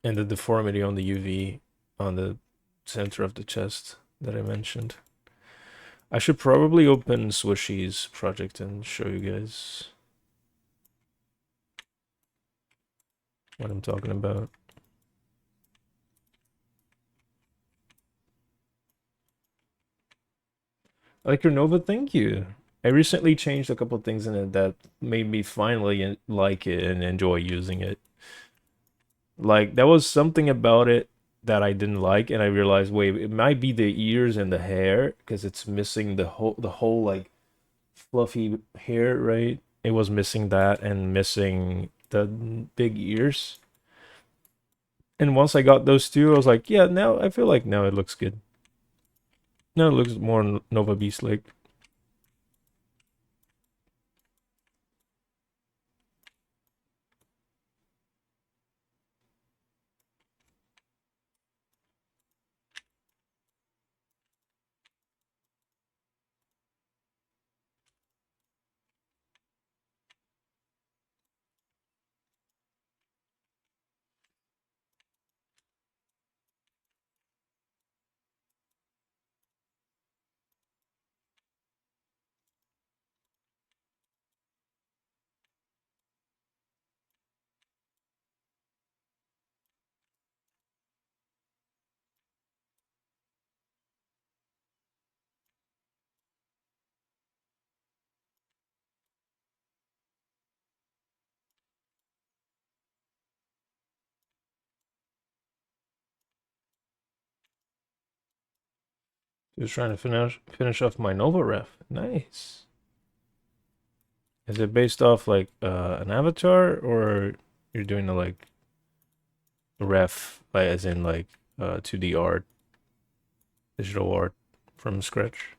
And the deformity on the UV on the center of the chest that I mentioned. I should probably open Swishy's project and show you guys what I'm talking about. Like your Nova, thank you. I recently changed a couple things in it that made me finally like it and enjoy using it. Like there was something about it that I didn't like, and I realized, wait, it might be the ears and the hair because it's missing the whole like fluffy hair, right? It was missing that and missing the big ears. And once I got those two, I was like, yeah, now I feel like now it looks good. Now it looks more Nova Beast like. Just trying to finish off my Nova ref. Nice. Is it based off like an avatar, or you're doing the like ref, like as in like 2D art, digital art from scratch?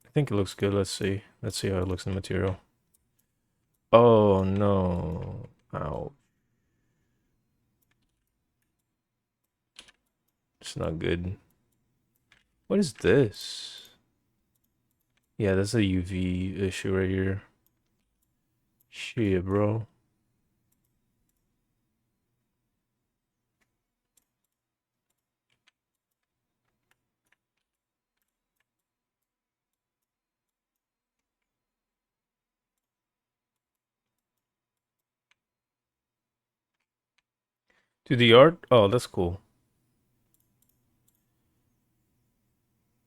I think it looks good. Let's see. Let's see how it looks in the material. Oh no. Ow. It's not good. What is this? Yeah, that's a UV issue right here. Shit, bro. To the art? Oh, that's cool.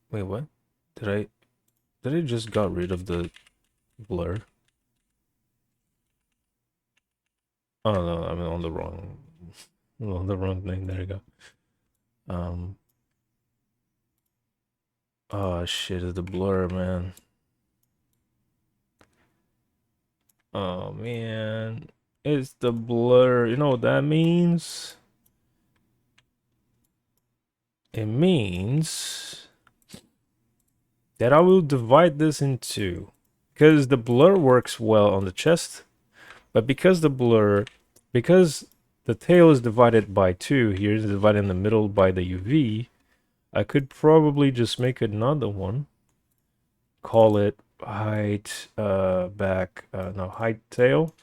Wait, what? Did I just got rid of the blur? Oh no, I'm on the wrong thing. There you go. Um oh shit, it's the blur, man. Oh man. It's the blur. You know what that means? It means that I will divide this in two. Because the blur works well on the chest, but because the tail is divided by two, here is divided in the middle by the UV, I could probably just make another one. Call it height height tail.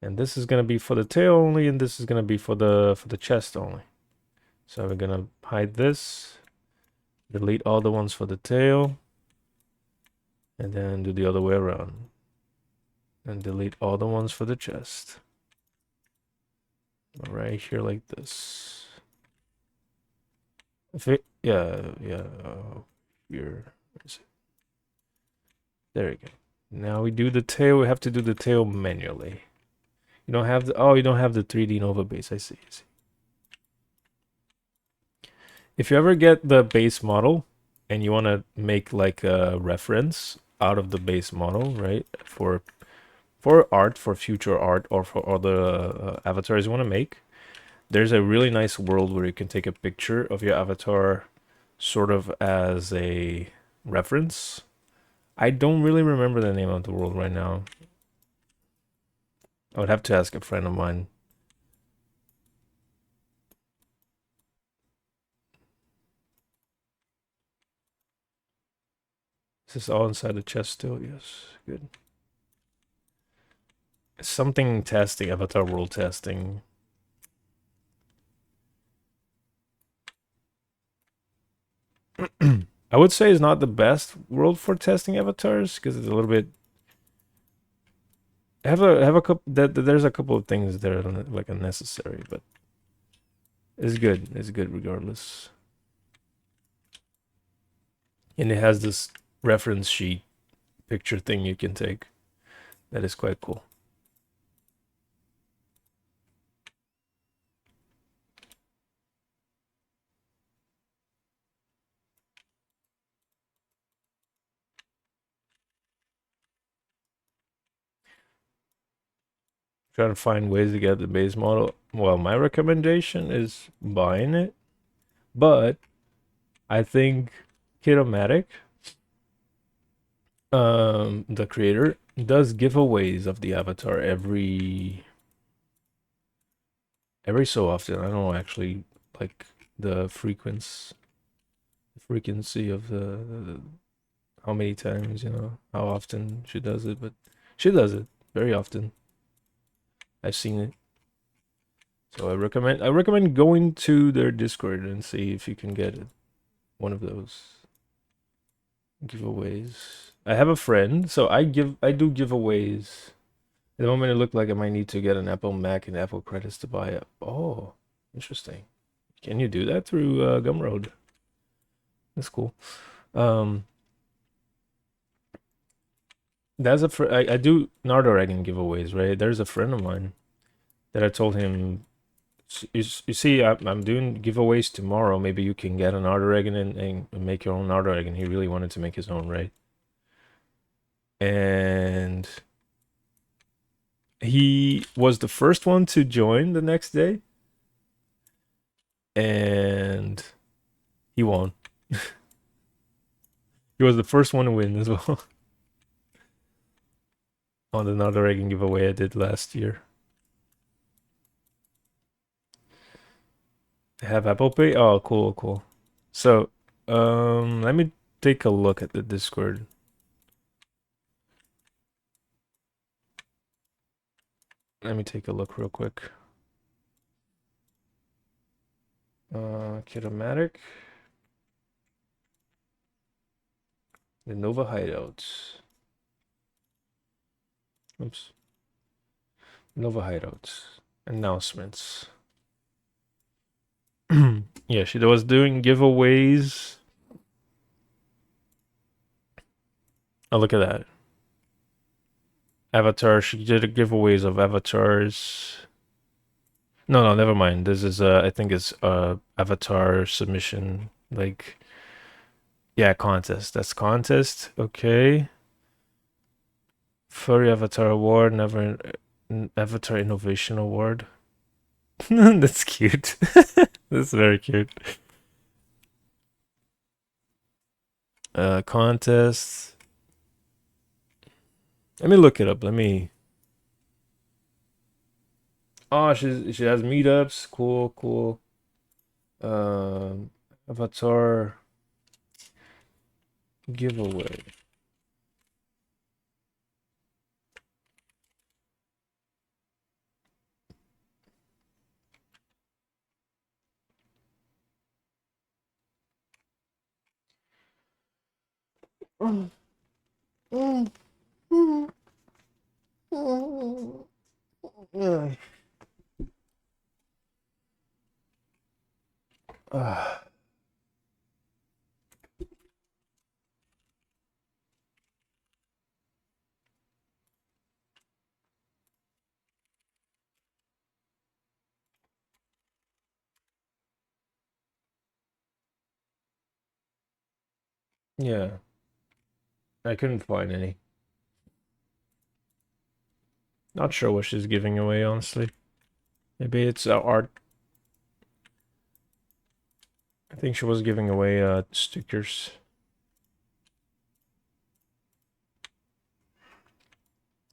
And this is gonna be for the tail only, and this is gonna be for the chest only. So we're gonna hide this, delete all the ones for the tail, and then do the other way around. And delete all the ones for the chest. Right here like this. Yeah, here. Where is it? There we go. Now we do the tail. We have to do the tail manually. You don't have you don't have the 3D Nova base. I see. If you ever get the base model and you want to make like a reference out of the base model, right? For art, for future art, or for other avatars you want to make, there's a really nice world where you can take a picture of your avatar sort of as a reference. I don't really remember the name of the world right now. I would have to ask a friend of mine. Is this all inside the chest still? Yes, good. Something testing, avatar world testing. I would say it's not the best world for testing avatars because it's a little bit. Have a couple. There's a couple of things that are like unnecessary, but it's good. It's good regardless. And it has this reference sheet picture thing you can take. That is quite cool. Trying to find ways to get the base model. Well, my recommendation is buying it, but I think Kitomatic, the creator, does giveaways of the avatar every so often. I don't know actually like the frequency of the how many times, you know, how often she does it, but she does it very often. I've seen it. So I recommend going to their Discord and see if you can get it. One of those giveaways. I have a friend, so I do giveaways. At the moment it looked like I might need to get an Apple Mac and Apple credits to buy it. Oh, interesting. Can you do that through Gumroad? That's cool. That's I do Nardo writing giveaways, right? There's a friend of mine that I told him You see, I'm doing giveaways tomorrow. Maybe you can get an Ardor Egg and make your own Ardor Egg. And he really wanted to make his own, right? And he was the first one to join the next day. And he won. He was the first one to win as well. On another Egg giveaway I did last year. They have Apple Pay? Oh, cool, cool. So, let me take a look at the Discord. Let me take a look real quick. Kidamatic. The Nova Hideouts. Oops. Nova Hideouts. Announcements. Yeah, she was doing giveaways. Oh, look at that. Avatar. She did giveaways of avatars. No, never mind. This is I think it's avatar submission, like, yeah, contest. That's contest. Okay. Furry Avatar Award, never Avatar Innovation Award. That's cute. That's very cute. Contest. Let me look it up. Let me. Oh, she has meetups. Cool, cool. Avatar giveaway. Yeah, I couldn't find any. Not sure what she's giving away, honestly. Maybe it's art. I think she was giving away stickers.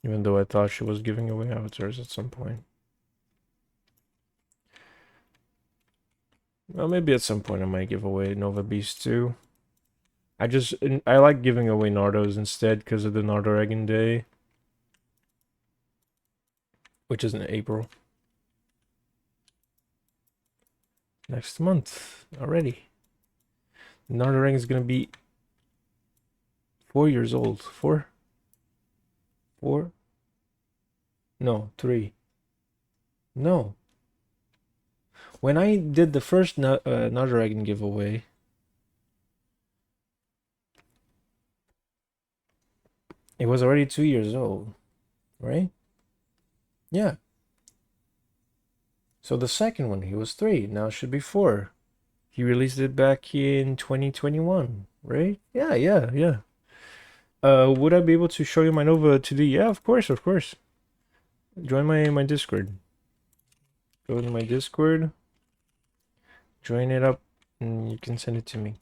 Even though I thought she was giving away avatars at some point. Well, maybe at some point I might give away Nova Beast too. I like giving away Nardos instead because of the Nardoregan Day, which is in April. Next month already. Nardoregan is gonna be 4 years old. 4? 4? No, 3. No. When I did the first Nardoregan giveaway, it was already 2 years old, right? Yeah. So the second one, he was 3. Now it should be 4. He released it back in 2021, right? Yeah. Would I be able to show you my Nova 2D? Yeah, of course. Join my Discord. Go to my Discord. Join it up, and you can send it to me.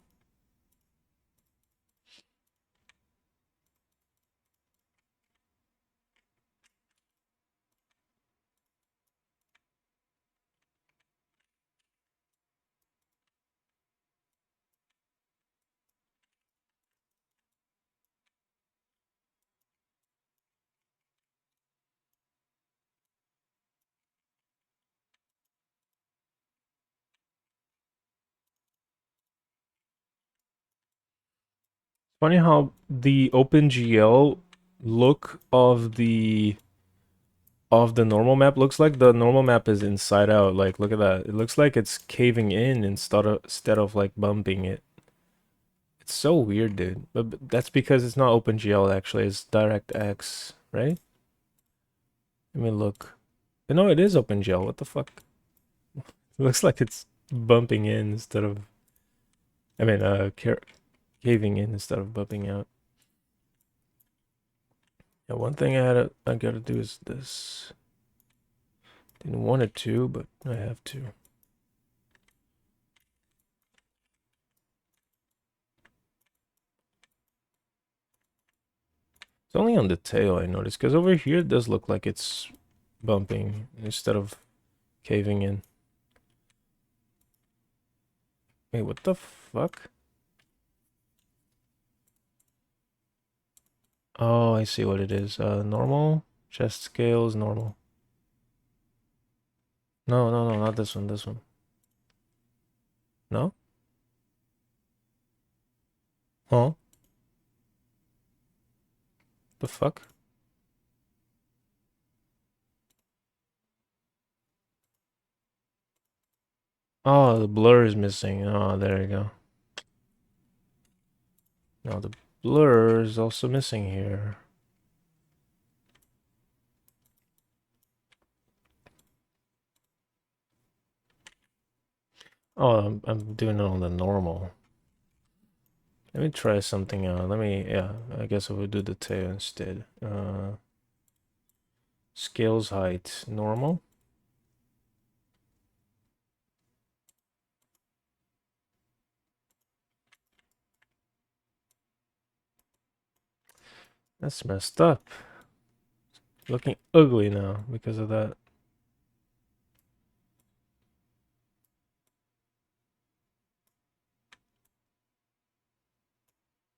Funny how the OpenGL look of the normal map looks like the normal map is inside out. Like, look at that. It looks like it's caving in instead of like bumping it. It's so weird, dude. But that's because it's not OpenGL actually. It's DirectX, right? Let me look. No, it is OpenGL. What the fuck? looks like it's bumping in instead of, I mean, caving in instead of bumping out. Yeah, one thing I gotta do is this. Didn't want it to, but I have to. It's only on the tail I noticed, because over here it does look like it's bumping instead of caving in. Wait, what the fuck? Oh, I see what it is. Normal? Chest scales, normal. No, no, no, not this one, this one. No? Huh? The fuck? Oh, the blur is missing. Oh, there you go. Now the blur is also missing here. Oh, I'm doing it on the normal. Let me try something out. Yeah, I guess I will do the tail instead. Scales height, normal. That's messed up. Looking ugly now because of that.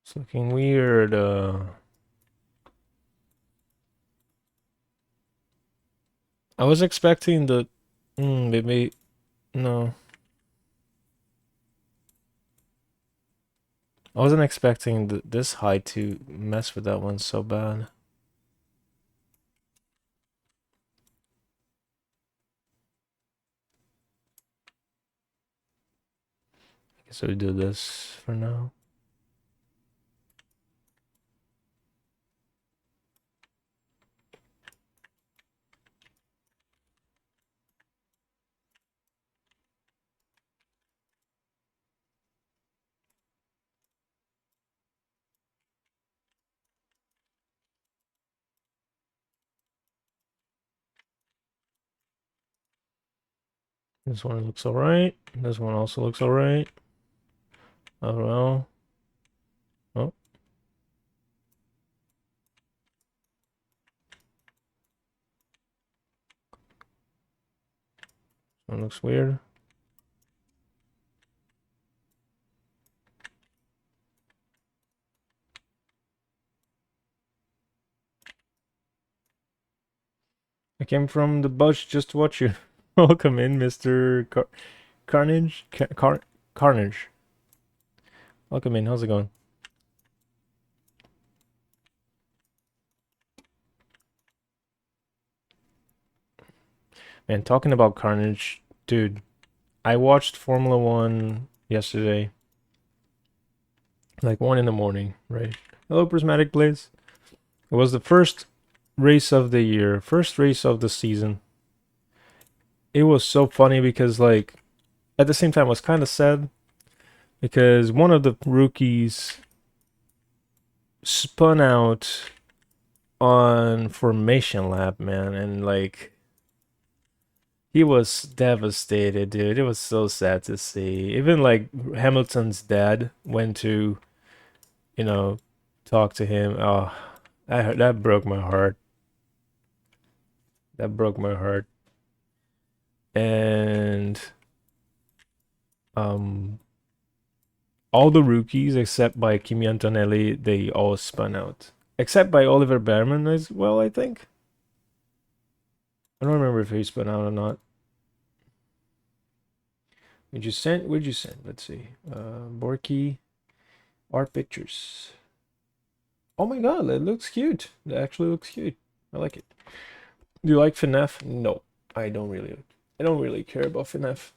It's looking weird. I was expecting the... maybe... No. I wasn't expecting this height to mess with that one so bad. I guess I'll do this for now. This one looks alright. This one also looks alright. Oh well. Oh. One looks weird. I came from the bush just to watch you. Welcome in, Mr. Carnage. Carnage. Welcome in. How's it going? Man, talking about Carnage, dude, I watched Formula One yesterday, like 1 in the morning, right? Hello, Prismatic Blaze. It was the first race of the year, first race of the season. It was so funny because, like, at the same time, I was kind of sad because one of the rookies spun out on Formation Lab, man, and like he was devastated, dude. It was so sad to see. Even like Hamilton's dad went to, you know, talk to him. Oh, that broke my heart. That broke my heart. And all the rookies except by Kimi Antonelli, they all spun out. Except by Oliver Behrman as well, I think. I don't remember if he spun out or not. Where'd you send? Let's see. Borky art pictures. Oh my god, that looks cute. That actually looks cute. I like it. Do you like FNAF? No, I don't really care about FNAF.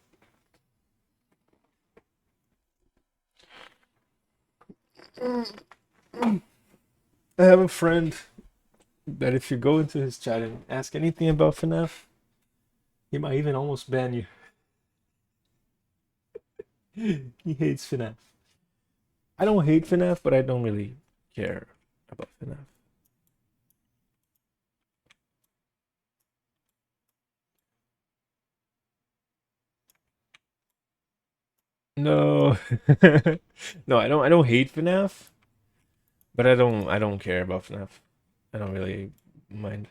I have a friend that if you go into his chat and ask anything about FNAF, he might even almost ban you. He hates FNAF. I don't hate FNAF, but I don't really care about FNAF. No. No, I don't hate FNAF, but I don't care about FNAF. I don't really mind.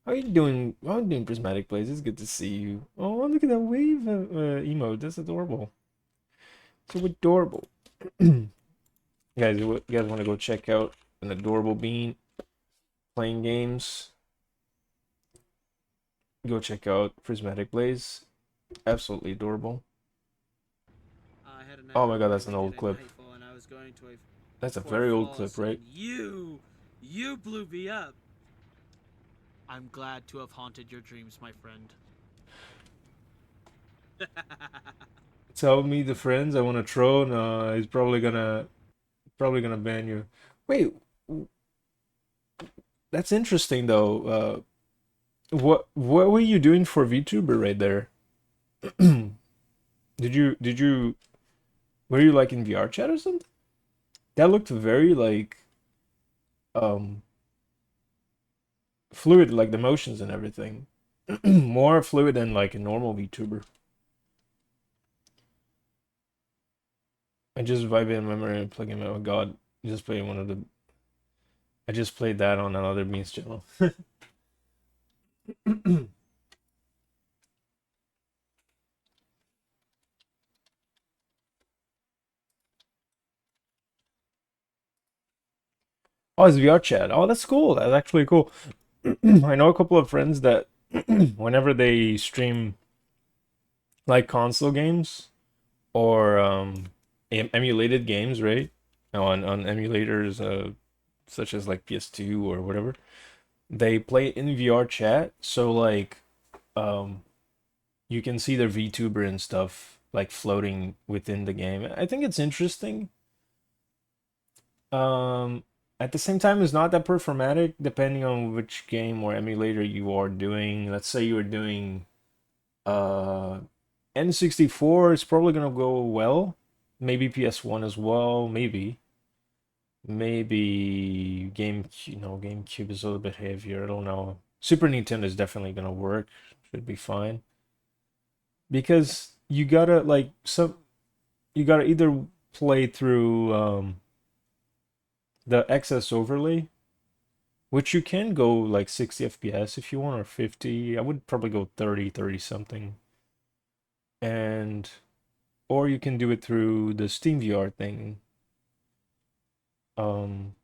How are you doing? How are you doing, Prismatic Blaze? It's good to see you. Oh, look at that wave emote. That's adorable. So adorable. Guys, you guys want to go check out an adorable bean playing games? Go check out Prismatic Blaze. Absolutely adorable. I had a Oh my nightmare god, where that's an we did old a clip. nightfall and I was going to a That's a for a very old clip, falls right? and you blew me up. I'm glad to have haunted your dreams, my friend. Tell me the friends I want to troll. No, he's probably gonna ban you. Wait, that's interesting though. What were you doing for VTuber right there? Did you were you like in VR chat or something? That looked very like um fluid, like the motions and everything. More fluid than like a normal VTuber. I just vibe in memory and plug in. Oh god, just playing one of the. I just played that on another Beans channel. Oh, it's VR chat. Oh, that's cool. That's actually cool. I know a couple of friends that whenever they stream like console games or emulated games, right? On emulators such as like PS2 or whatever, they play in VR chat. So like um you can see their VTuber and stuff like floating within the game. I think it's interesting. Um, at the same time, it's not that performatic depending on which game or emulator you are doing. Let's say you are doing uh N64, it's probably gonna go well. Maybe PS1 as well, maybe. Maybe GameCube, no, GameCube is a little bit heavier. I don't know. Super Nintendo is definitely gonna work. Should be fine. Because you gotta either play through the XS overlay, which you can go like 60 FPS if you want, or 50. I would probably go 30 something. And or you can do it through the Steam VR thing. Um,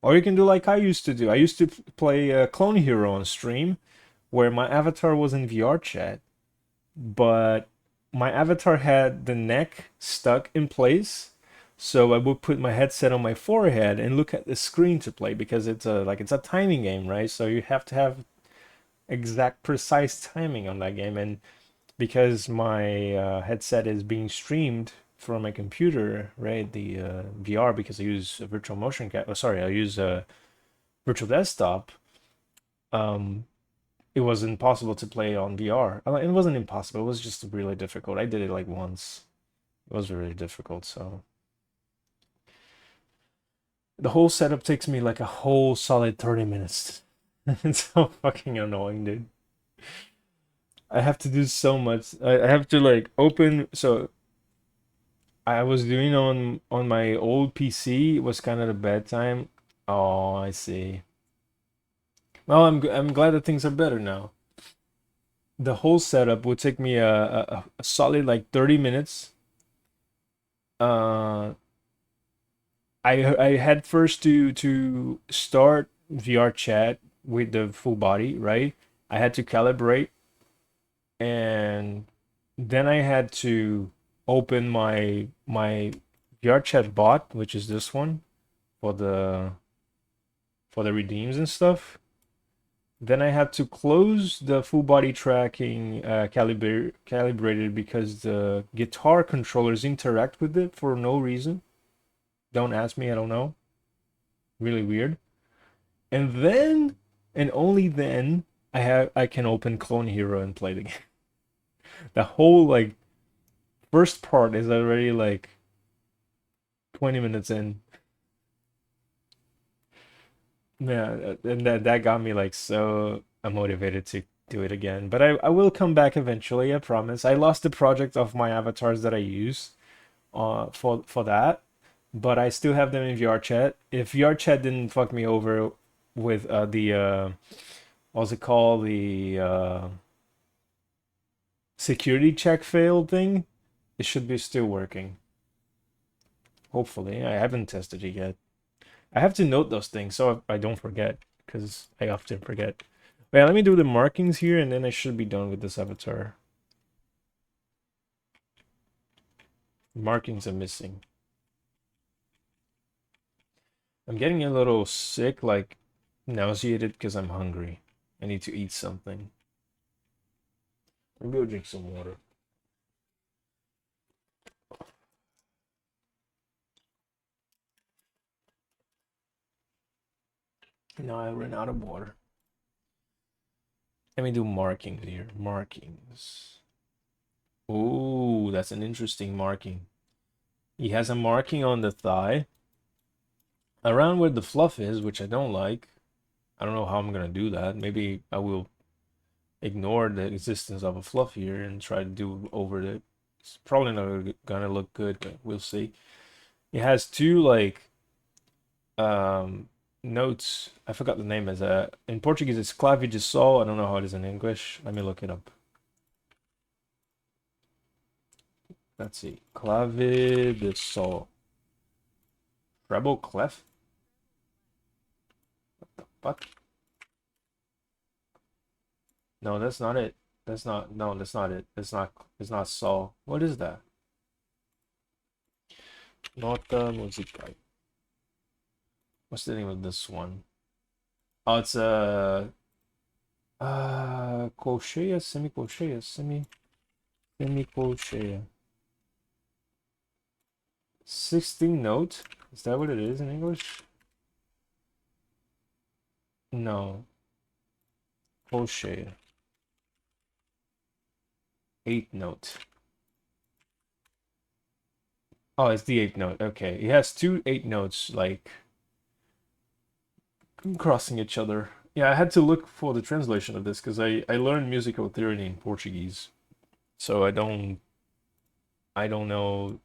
or you can do like I used to do. I used to play Clone Hero on stream, where my avatar was in VR chat, but my avatar had the neck stuck in place. So I would put my headset on my forehead and look at the screen to play because it's a timing game, right? So you have to have exact precise timing on that game, and because my headset is being streamed from my computer, right? The VR, because I use a virtual motion cap. Oh, sorry, I use a virtual desktop. Um, it was impossible to play on VR. It wasn't impossible. It was just really difficult. I did it like once. It was really difficult. So the whole setup takes me like a whole solid 30 minutes. It's so fucking annoying, dude. I have to do so much. I have to like open. So I was doing on my old PC. It was kind of a bad time. Oh, I see. Well, I'm glad that things are better now. The whole setup would take me a solid like 30 minutes. Uh, I had first to start VR chat with the full body, right? I had to calibrate, and then I had to open my VR chat bot, which is this one for the redeems and stuff. Then I had to close the full body tracking calibrated because the guitar controllers interact with it for no reason. Don't ask me, I don't know. Really weird. And then and only then I can open Clone Hero and play the game. The whole like first part is already like 20 minutes in. Yeah, and that got me like so motivated to do it again. But I will come back eventually, I promise. I lost the project of my avatars that I use for that, but I still have them in VRChat. If VRChat didn't fuck me over with the what's it called? The security check failed thing, it should be still working. Hopefully. I haven't tested it yet. I have to note those things so I don't forget, because I often forget. Wait, let me do the markings here and then I should be done with this avatar. Markings are missing. I'm getting a little sick, like nauseated because I'm hungry. I need to eat something. Maybe I'll drink some water. No, I ran out of water. Let me do markings here. Markings. Ooh, that's an interesting marking. He has a marking on the thigh around where the fluff is, which I don't like. I don't know how I'm gonna do that. Maybe I will ignore the existence of a fluff here and try to do over it. It's probably not gonna look good, but we'll see. It has two like notes. I forgot the name. Is in Portuguese it's clave de sol. I don't know how it is in English. Let me look it up. Let's see. Clave de sol. Treble clef? What the fuck? No, that's not it. That's not, no, that's not it. It's not sol. What is that? Nota musical. What's the name of this one? Oh, it's colcheia, semicolcheia, semicolcheia. 16 note? Is that what it is in English? No. Colcheia. 8 note. Oh, it's the 8th note. Okay. It has two 8 notes, like crossing each other. Yeah, I had to look for the translation of this because I learned musical theory in Portuguese. So I don't know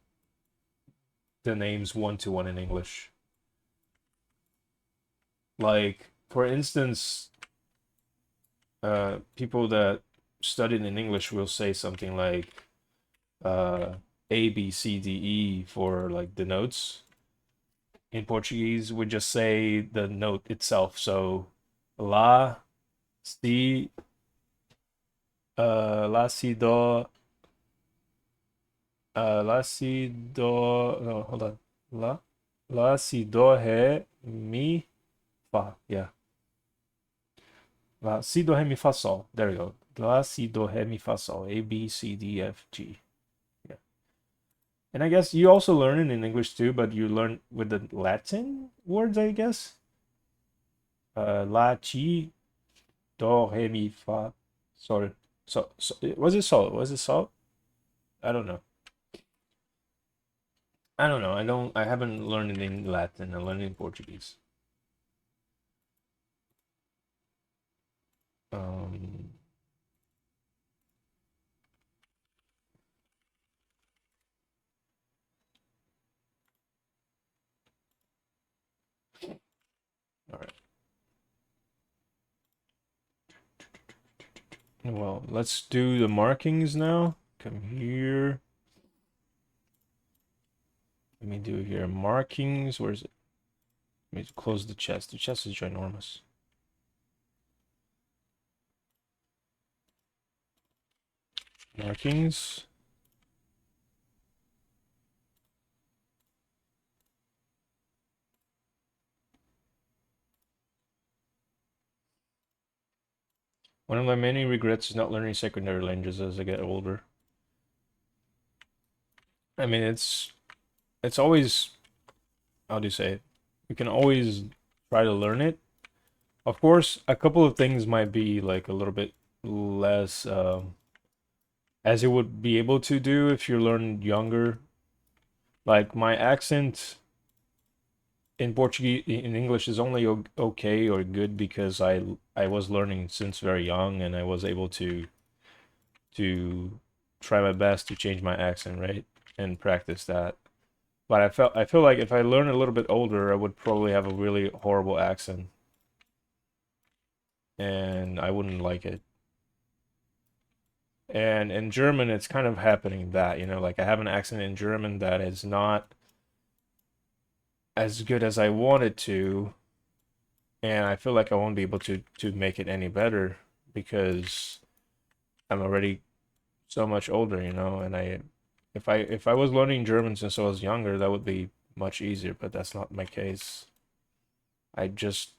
the names one to one in English. Like, for instance, people that studied in English will say something like A, B, C, D, E for like the notes. In Portuguese, we just say the note itself. So lá, si, lá, si, do, lá, si, do, no, hold on. Lá, si, do, ré, mi, fa. Yeah. Lá, si, do, ré, mi, fa, sol. There we go. Lá, si, do, ré, mi, fa, sol. A, B, C, D, F, G. Yeah. And I guess you also learn it in English too, but you learn with the Latin words, I guess. La, chi, do, re, mi, fa, sol. So was it sol? Was it sol? I don't know. I don't know. I haven't learned it in Latin. I learned it in Portuguese. Um, all right. Well, let's do the markings now. Come here. Let me do here markings. Where is it? Let me close the chest. The chest is ginormous. Markings. One of my many regrets is not learning secondary languages as I get older. I mean, it's always, how do you say it? You can always try to learn it. Of course, a couple of things might be like a little bit less as you would be able to do if you learn younger. Like my accent in Portuguese, in English is only okay or good because I was learning since very young and I was able to try my best to change my accent, right? And practice that. But I feel like if I learn a little bit older, I would probably have a really horrible accent and I wouldn't like it. And in German, it's kind of happening that, like I have an accent in German that is not as good as I wanted to, and I feel like I won't be able to make it any better because I'm already so much older, and if I was learning German since I was younger, that would be much easier, but that's not my case. I just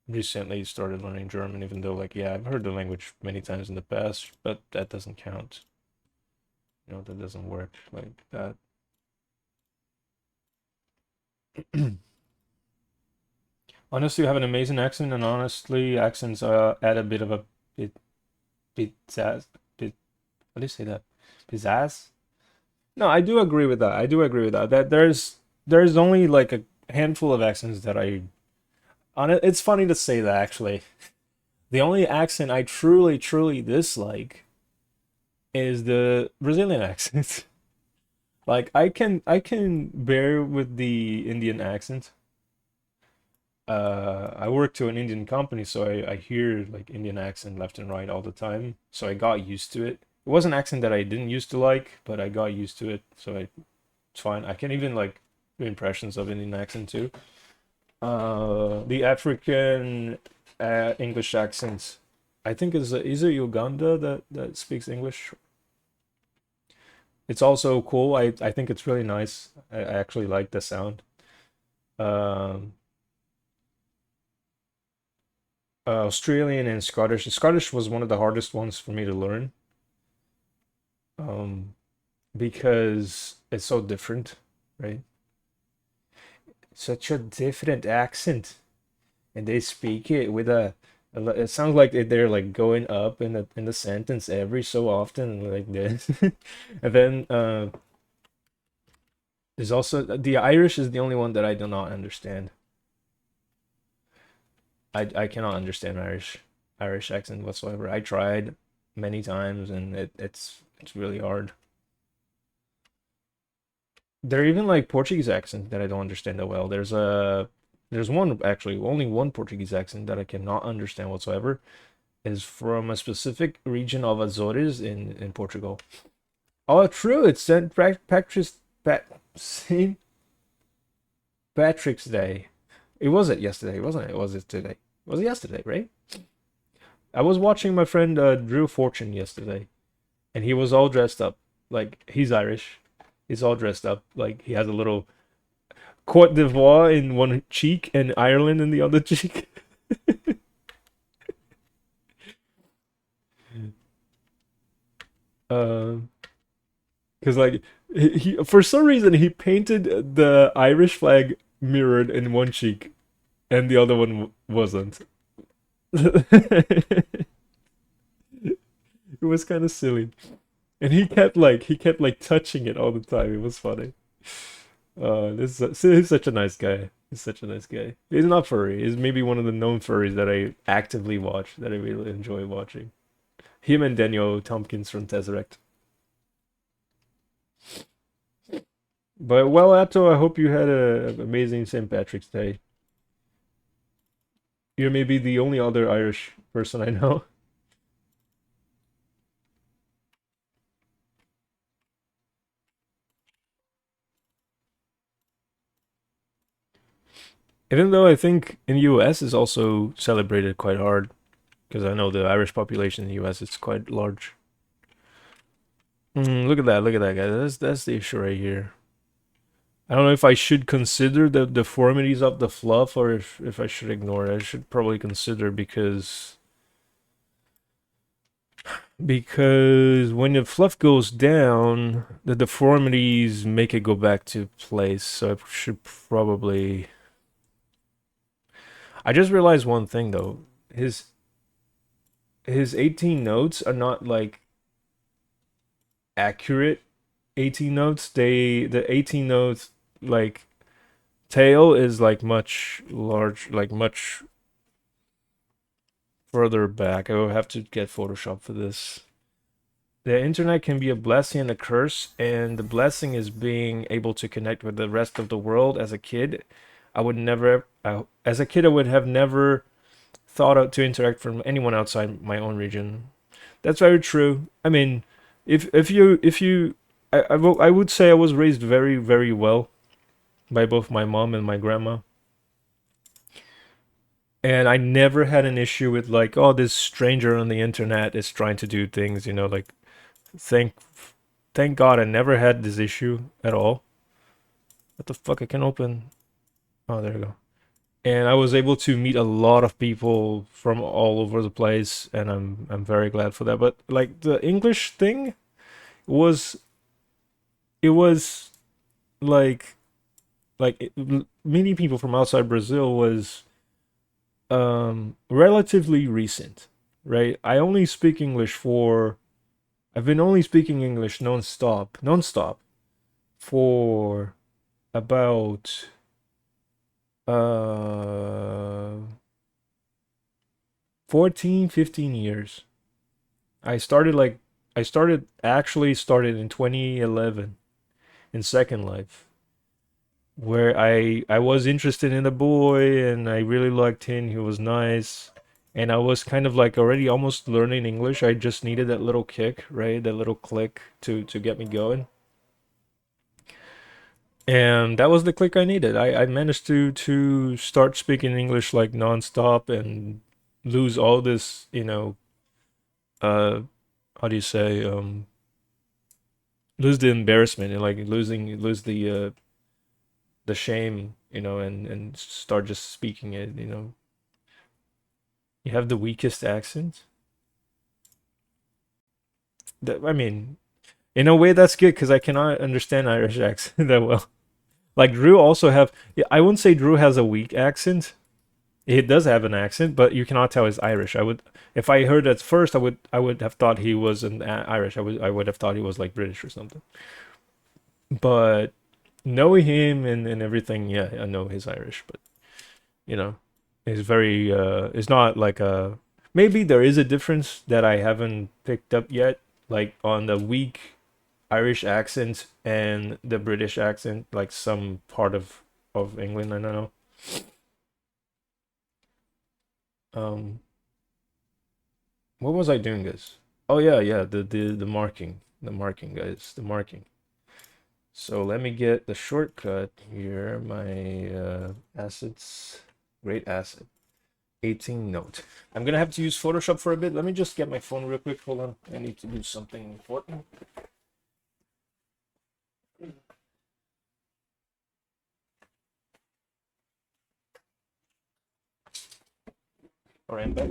recently started learning German, even though, like, yeah, I've heard the language many times in the past, but that doesn't count. That doesn't work like that. Honestly, you have an amazing accent, and honestly, accents add a bit of a bit pizzazz. Bit, how do you say that? Pizzazz? No, I do agree with that. I do agree with that. That there's only like a handful of accents that I on it. It's funny to say that actually. The only accent I truly dislike is the Brazilian accent. Like I can bear with the Indian accent. I work to an Indian company, so I hear like Indian accent left and right all the time. So I got used to it. It was an accent that I didn't used to like, but I got used to it, so it's fine. I can even like do impressions of Indian accent too. The African English accent, I think is it Uganda that speaks English. It's also cool. I think it's really nice. I actually like the sound. Um, Australian and Scottish. Scottish was one of the hardest ones for me to learn, um, because it's so different, right? Such a different accent, and they speak it with it sounds like they're like going up in the sentence every so often like this. And then there's also the Irish is the only one that I do not understand. I cannot understand Irish accent whatsoever. I tried many times and it's really hard. There are even like Portuguese accents that I don't understand that well. There's one actually, only one Portuguese accent that I cannot understand whatsoever is from a specific region of Azores in Portugal. Oh, true. It's Saint Patrick's Day. It was it yesterday, wasn't it? Was it today? Was it yesterday, right? I was watching my friend Drew Fortune yesterday, and he was all dressed up. Like he's Irish. He's all dressed up. Like he has a little Cote d'Ivoire in one cheek and Ireland in the other cheek. Um, because like he for some reason he painted the Irish flag mirrored in one cheek and the other one wasn't. It was kind of silly, and he kept like touching it all the time. It was funny. He's such a nice guy. He's such a nice guy. He's not furry. He's maybe one of the known furries that I actively watch, that I really enjoy watching. Him and Daniel Tompkins from Tesseract. But well, Atto, I hope you had an amazing St. Patrick's Day. You're maybe the only other Irish person I know. Even though I think in the US is also celebrated quite hard, because I know the Irish population in the US is quite large. Look at that guy. That's the issue right here. I don't know if I should consider the deformities of the fluff or if I should ignore it. I should probably consider because when the fluff goes down, the deformities make it go back to place. So I should probably. I just realized one thing though. His his 18 notes are not like accurate 18 notes. The 18 notes like tail is like much large, like much further back. I will have to get Photoshop for this. The internet can be a blessing and a curse, and the blessing is being able to connect with the rest of the world. As a kid, I would never, as a kid, I would have never thought out to interact from anyone outside my own region. That's very true. I mean, if you, I would say I was raised very, very well by both my mom and my grandma. And I never had an issue with like, oh, this stranger on the internet is trying to do things, like thank thank God I never had this issue at all. What the fuck? I can open. Oh, there you go. And I was able to meet a lot of people from all over the place, and I'm very glad for that. But like the English thing was, it was like meeting people from outside Brazil was relatively recent, right? I've been only speaking English non-stop for about uh 14, 15 years. I started in 2011 in Second Life, where I was interested in a boy and I really liked him. He was nice. And I was kind of like already almost learning English. I just needed that little kick, right? That little click to get me going. And that was the click I needed. I managed to start speaking English like nonstop and lose all this, uh how do you say, lose the embarrassment and like lose the shame, and start just speaking it. You have the weakest accent. I mean, in a way that's good because I cannot understand Irish accent that well. Like Drew also have, yeah, I wouldn't say Drew has a weak accent. He does have an accent, but you cannot tell he's Irish. If I heard at first, I would have thought he was an Irish. I would have thought he was like British or something. But knowing him and everything, yeah, I know he's Irish, but you know, he's very it's not like a, maybe there is a difference that I haven't picked up yet, like on the weak Irish accent and the British accent, like some part of England, I don't know. Um, what was I doing, guys? Oh yeah, yeah, the marking, guys, the marking. So let me get the shortcut here. My assets, great asset, 18 note. I'm gonna have to use Photoshop for a bit. Let me just get my phone real quick. Hold on, I need to do something important. All right, I'm back.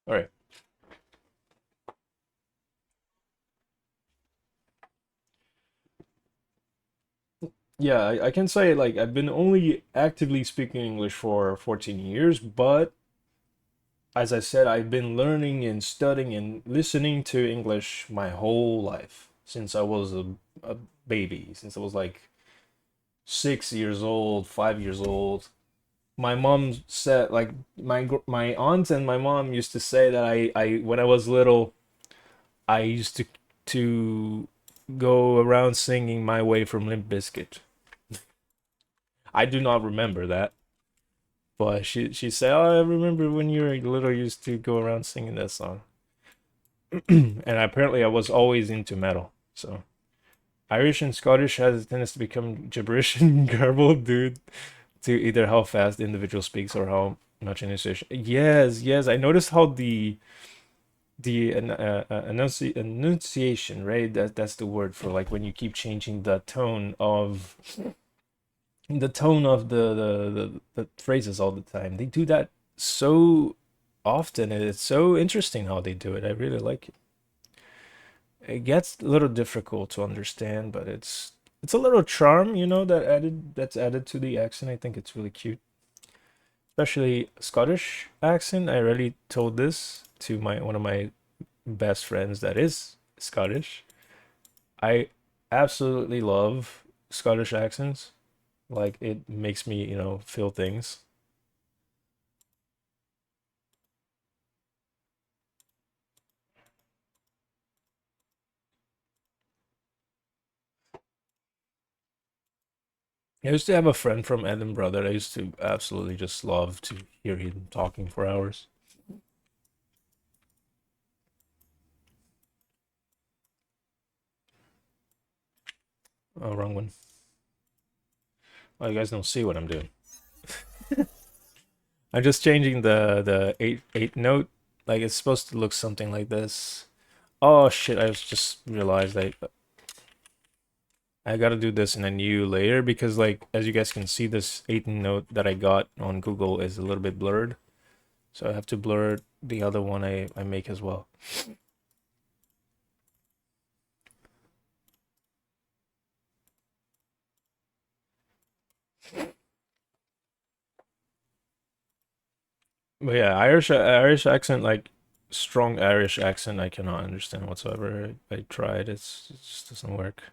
All right. Yeah, I can say like I've been only actively speaking English for 14 years, but as I said, I've been learning and studying and listening to English my whole life since I was a baby, since I was like 6 years old, 5 years old. My mom said like my aunt and my mom used to say that I when I was little, I used to go around singing My Way from Limp Bizkit. I do not remember that. But she said, "Oh, I remember when you were little, you used to go around singing that song." And apparently, I was always into metal. So Irish and Scottish has a tendency to become gibberish and garbled due to either how fast the individual speaks or how much enunciation. Yes, yes, I noticed how the enunciation, right? That's the word for like when you keep changing the tone of the phrases all the time. They do that so often, and it's so interesting how they do it. I really like it. it gets a little difficult to understand, but it's a little charm, you know, that's added to the accent. I think it's really cute, especially Scottish accent. I already told this to my one of my best friends that is Scottish. I absolutely love Scottish accents. Like it makes me, you know, feel things. I used to have a friend from Edinburgh that I used to absolutely just love to hear him talking for hours. Oh, wrong one. Oh, you guys don't see what I'm doing. I'm just changing the eight note. Like it's supposed to look something like this. Oh shit! I just realized I gotta do this in a new layer because like as you guys can see, this 18 note that I got on Google is a little bit blurred. So I have to blur the other one I make as well. But yeah, Irish accent, like strong Irish accent, I cannot understand whatsoever. I tried, it just doesn't work.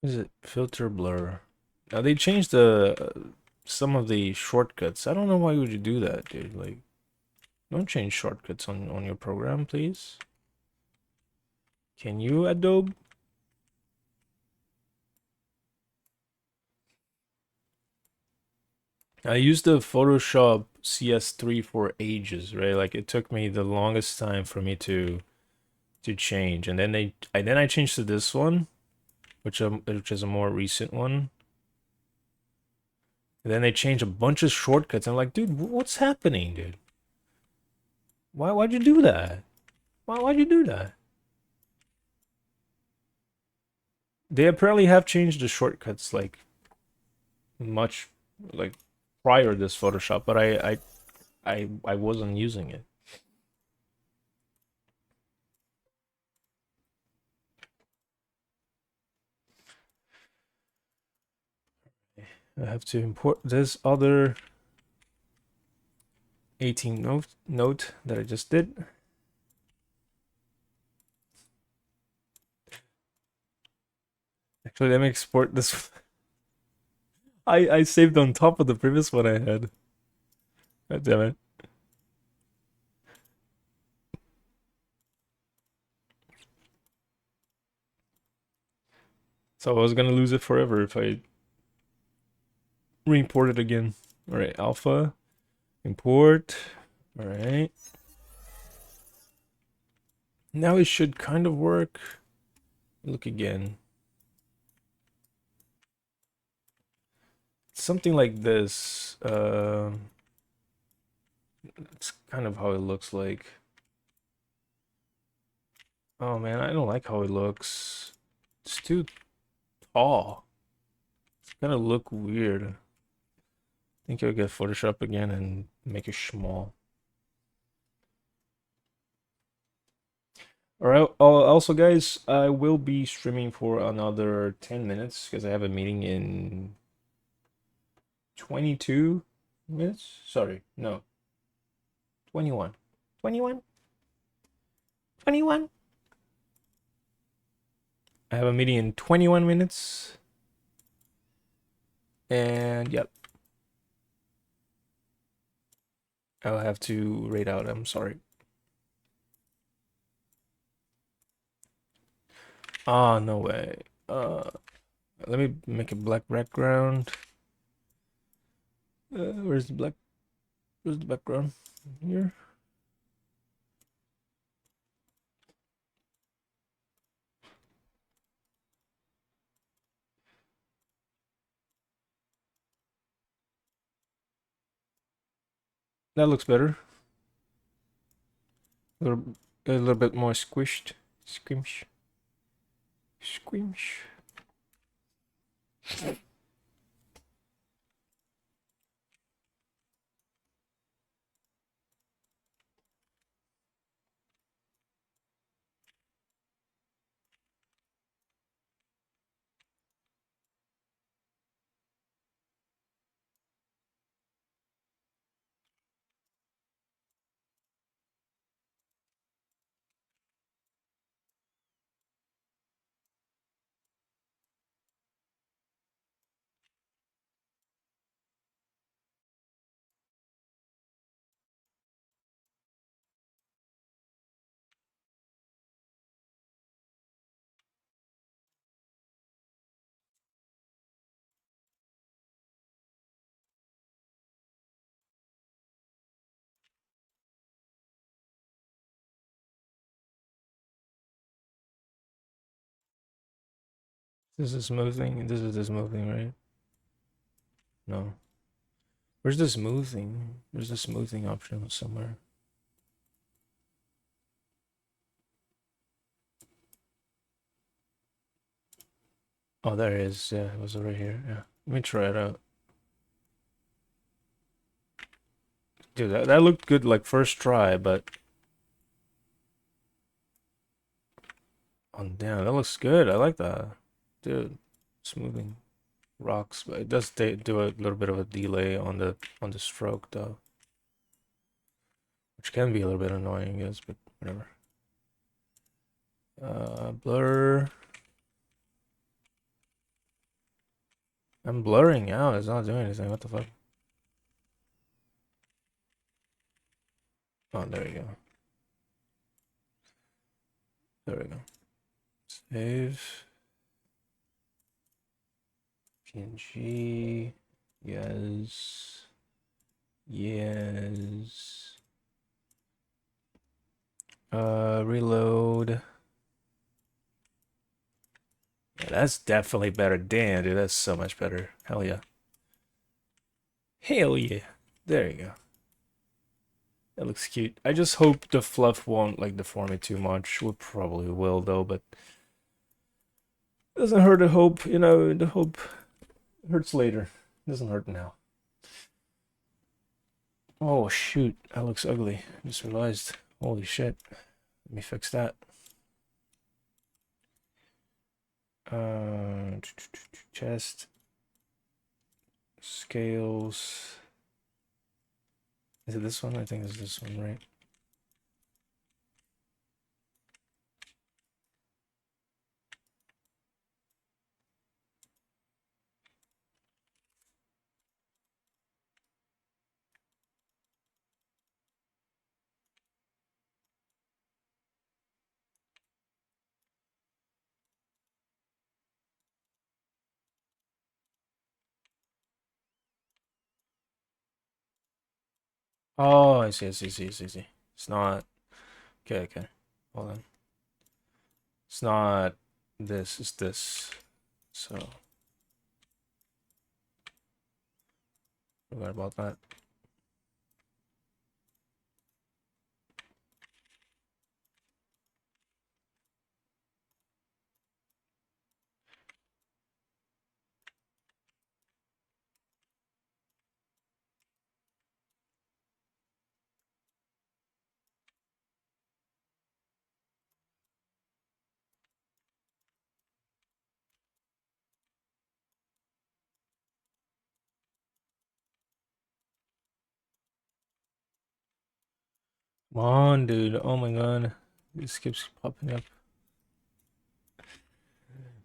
Is it filter blur? Now they changed some of the shortcuts. I don't know why would you do that, dude. Like, don't change shortcuts on your program, please. Can you, Adobe? I used the Photoshop CS3 for ages, right? Like it took me the longest time for me to change, and then I changed to this one, which is a more recent one. And then they changed a bunch of shortcuts. I'm like, dude, what's happening, dude? Why'd you do that? Why'd you do that? They apparently have changed the shortcuts like much like prior to this Photoshop, but I wasn't using it. I have to import this other 18 note that I just did. Actually, let me export this. I saved on top of the previous one I had. God damn it. So I was gonna lose it forever if I re-import it again. Alright, alpha, import. Alright. Now it should kind of work. Look again. Something like this. It's kind of how it looks like. Oh man, I don't like how it looks. It's too tall. It's gonna look weird. I think I'll get Photoshop again and make it small. Alright, also guys, I will be streaming for another 10 minutes because I have a meeting in 22 minutes. Sorry, no. 21. 21? 21? I have a meeting in 21 minutes. And yep. I'll have to rate out. I'm sorry. Ah, no way. Let me make a black background. Where's the black? Where's the background? Here. That looks better. A little bit more squished. Squimsh. Squimsh. This is smoothing. This is the smoothing, right? No. Where's the smoothing? There's the smoothing option somewhere. Oh, there it is. Yeah, it was right here. Yeah. Let me try it out. Dude, that looked good like first try, but oh damn, that looks good. I like that. Dude, smoothing rocks, but it does do a little bit of a delay on the stroke though. Which can be a little bit annoying, I guess, but whatever. Blur. I'm blurring out. It's not doing anything. What the fuck? Oh, there we go. There we go. Save. PNG. Yes. Yes. Reload. Yeah, that's definitely better. Damn, dude, that's so much better. Hell yeah. Hell yeah. There you go. That looks cute. I just hope the fluff won't like deform it too much. We probably will though, but it doesn't hurt to hope, you know, the hope hurts later. It doesn't hurt now. Oh shoot, that looks ugly. I just realized. Holy shit. Let me fix that. Chest. Scales. Is it this one? I think it's this one, right? Oh, I see, I see, I see, I see, I see. It's not. Okay, okay. Hold on. It's not this, it's this. So, forgot about that. Come on, dude. Oh my god. This keeps popping up.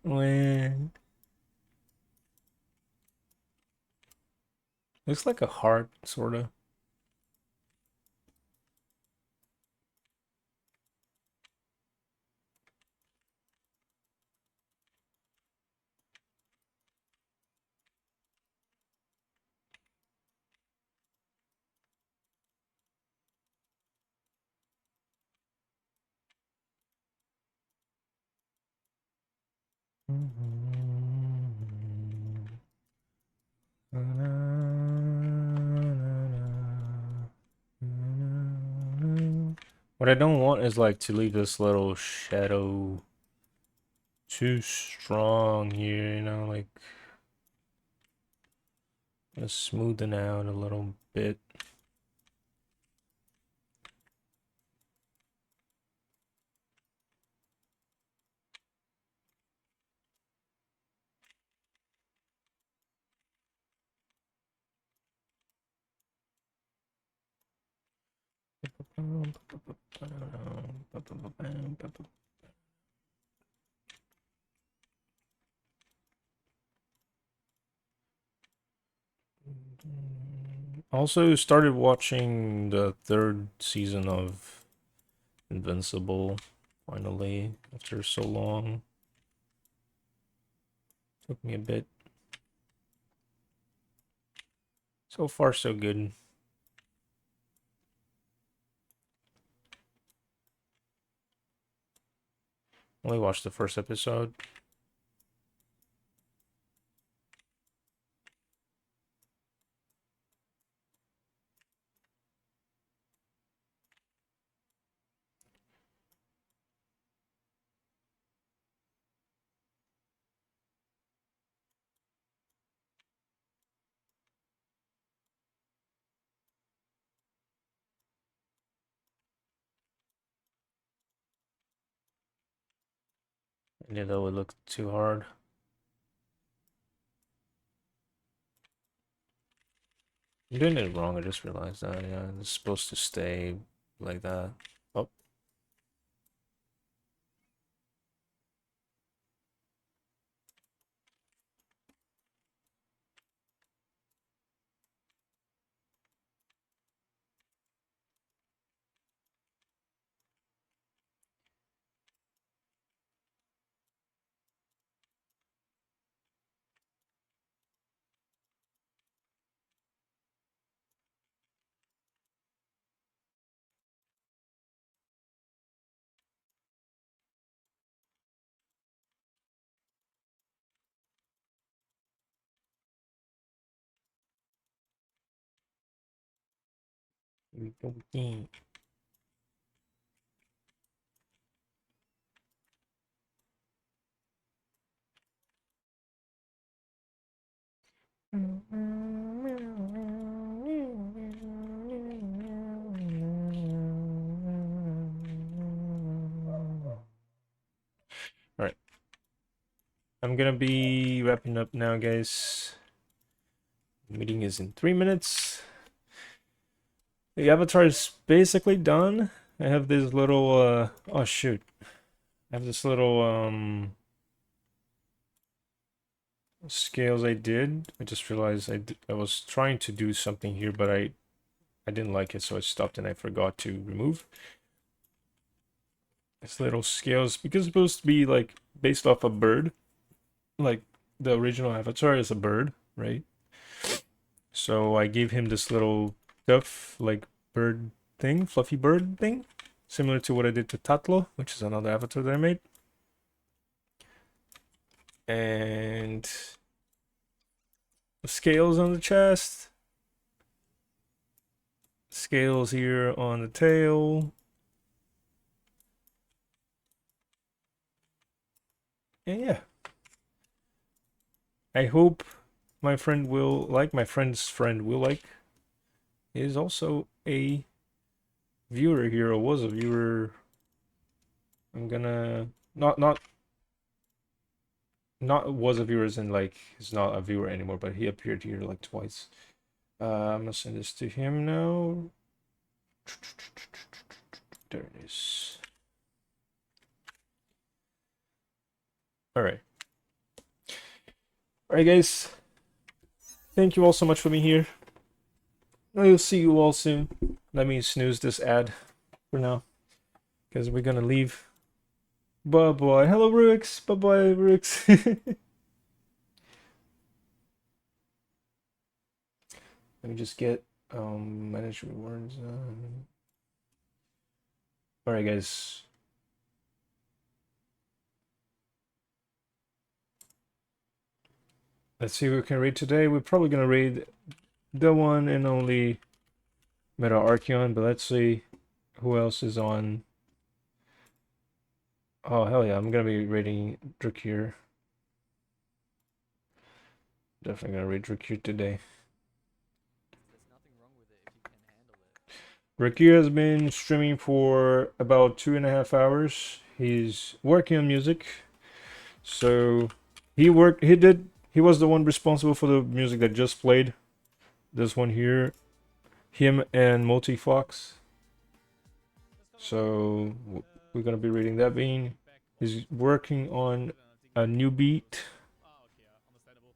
When looks like a heart, sorta. What I don't want is like to leave this little shadow too strong here, you know, like just smoothing out a little bit. Also started watching the third season of Invincible, finally, after so long. Took me a bit. So far, so good. Only watched the first episode. I knew that would look too hard. I'm doing it wrong, I just realized that. Yeah, it's supposed to stay like that. Oh. Okay. Alright. I'm gonna be wrapping up now, guys. Meeting is in 3 minutes. The avatar is basically done. I have this little oh shoot. I have this little scales I did. I just realized I was trying to do something here, but I didn't like it, so I stopped and I forgot to remove. This little scales, because it's supposed to be like based off a bird. Like the original avatar is a bird, right? So I gave him this little duff, like bird thing, fluffy bird thing, similar to what I did to Tatlo, which is another avatar that I made. And the scales on the chest, scales here on the tail. And yeah, I hope my friend will like, my friend's friend will like. He is also a viewer here, or was a viewer. I'm gonna not was a viewer as in like he's not a viewer anymore, but he appeared here like twice. I'm gonna send this to him now. There it is. All right. All right, guys. Thank you all so much for being here. I'll see you all soon. Let me snooze this ad for now, because we're gonna leave. Bye bye. Hello, Rux. Bye bye, Rux. Let me just get manage rewards. All right, guys. Let's see who we can raid today. We're probably gonna raid the one and only Meta Archeon, but let's see who else is on. Oh hell yeah, I'm gonna be raiding Drakir. Definitely gonna raid Drakir today. There's nothing wrong with it if you can handle it. Drakir has been streaming for about 2.5 hours. He's working on music. So he was the one responsible for the music that just played. This one here. Him and Multi Fox. So we're gonna be reading that bean. He's working on a new beat.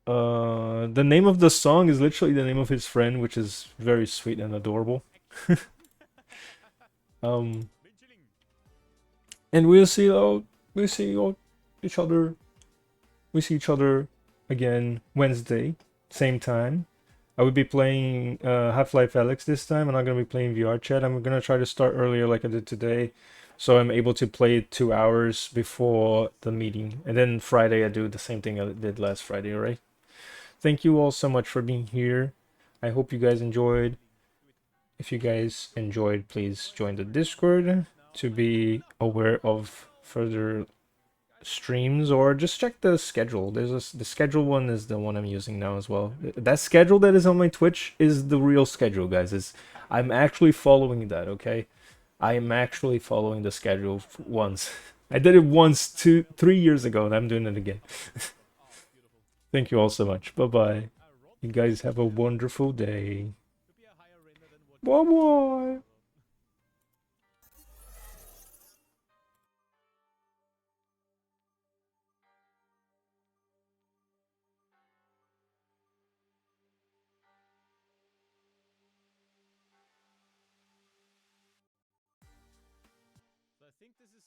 The name of the song is literally the name of his friend, which is very sweet and adorable. And we'll see each other. We see each other again Wednesday, same time. I will be playing Half-Life Alyx this time. I'm not gonna be playing VR chat. I'm gonna try to start earlier like I did today, so I'm able to play 2 hours before the meeting. And then Friday I do the same thing I did last Friday, alright? Thank you all so much for being here. I hope you guys enjoyed. If you guys enjoyed, please join the Discord to be aware of further streams, or just check the schedule. The schedule one is the one I'm using now as well. That schedule that is on my Twitch is the real schedule, guys. I'm actually following that, okay? I am actually following the schedule once. I did it once 3 years ago, and I'm doing it again. Thank you all so much. Bye bye. You guys have a wonderful day. Bye bye. So I think this is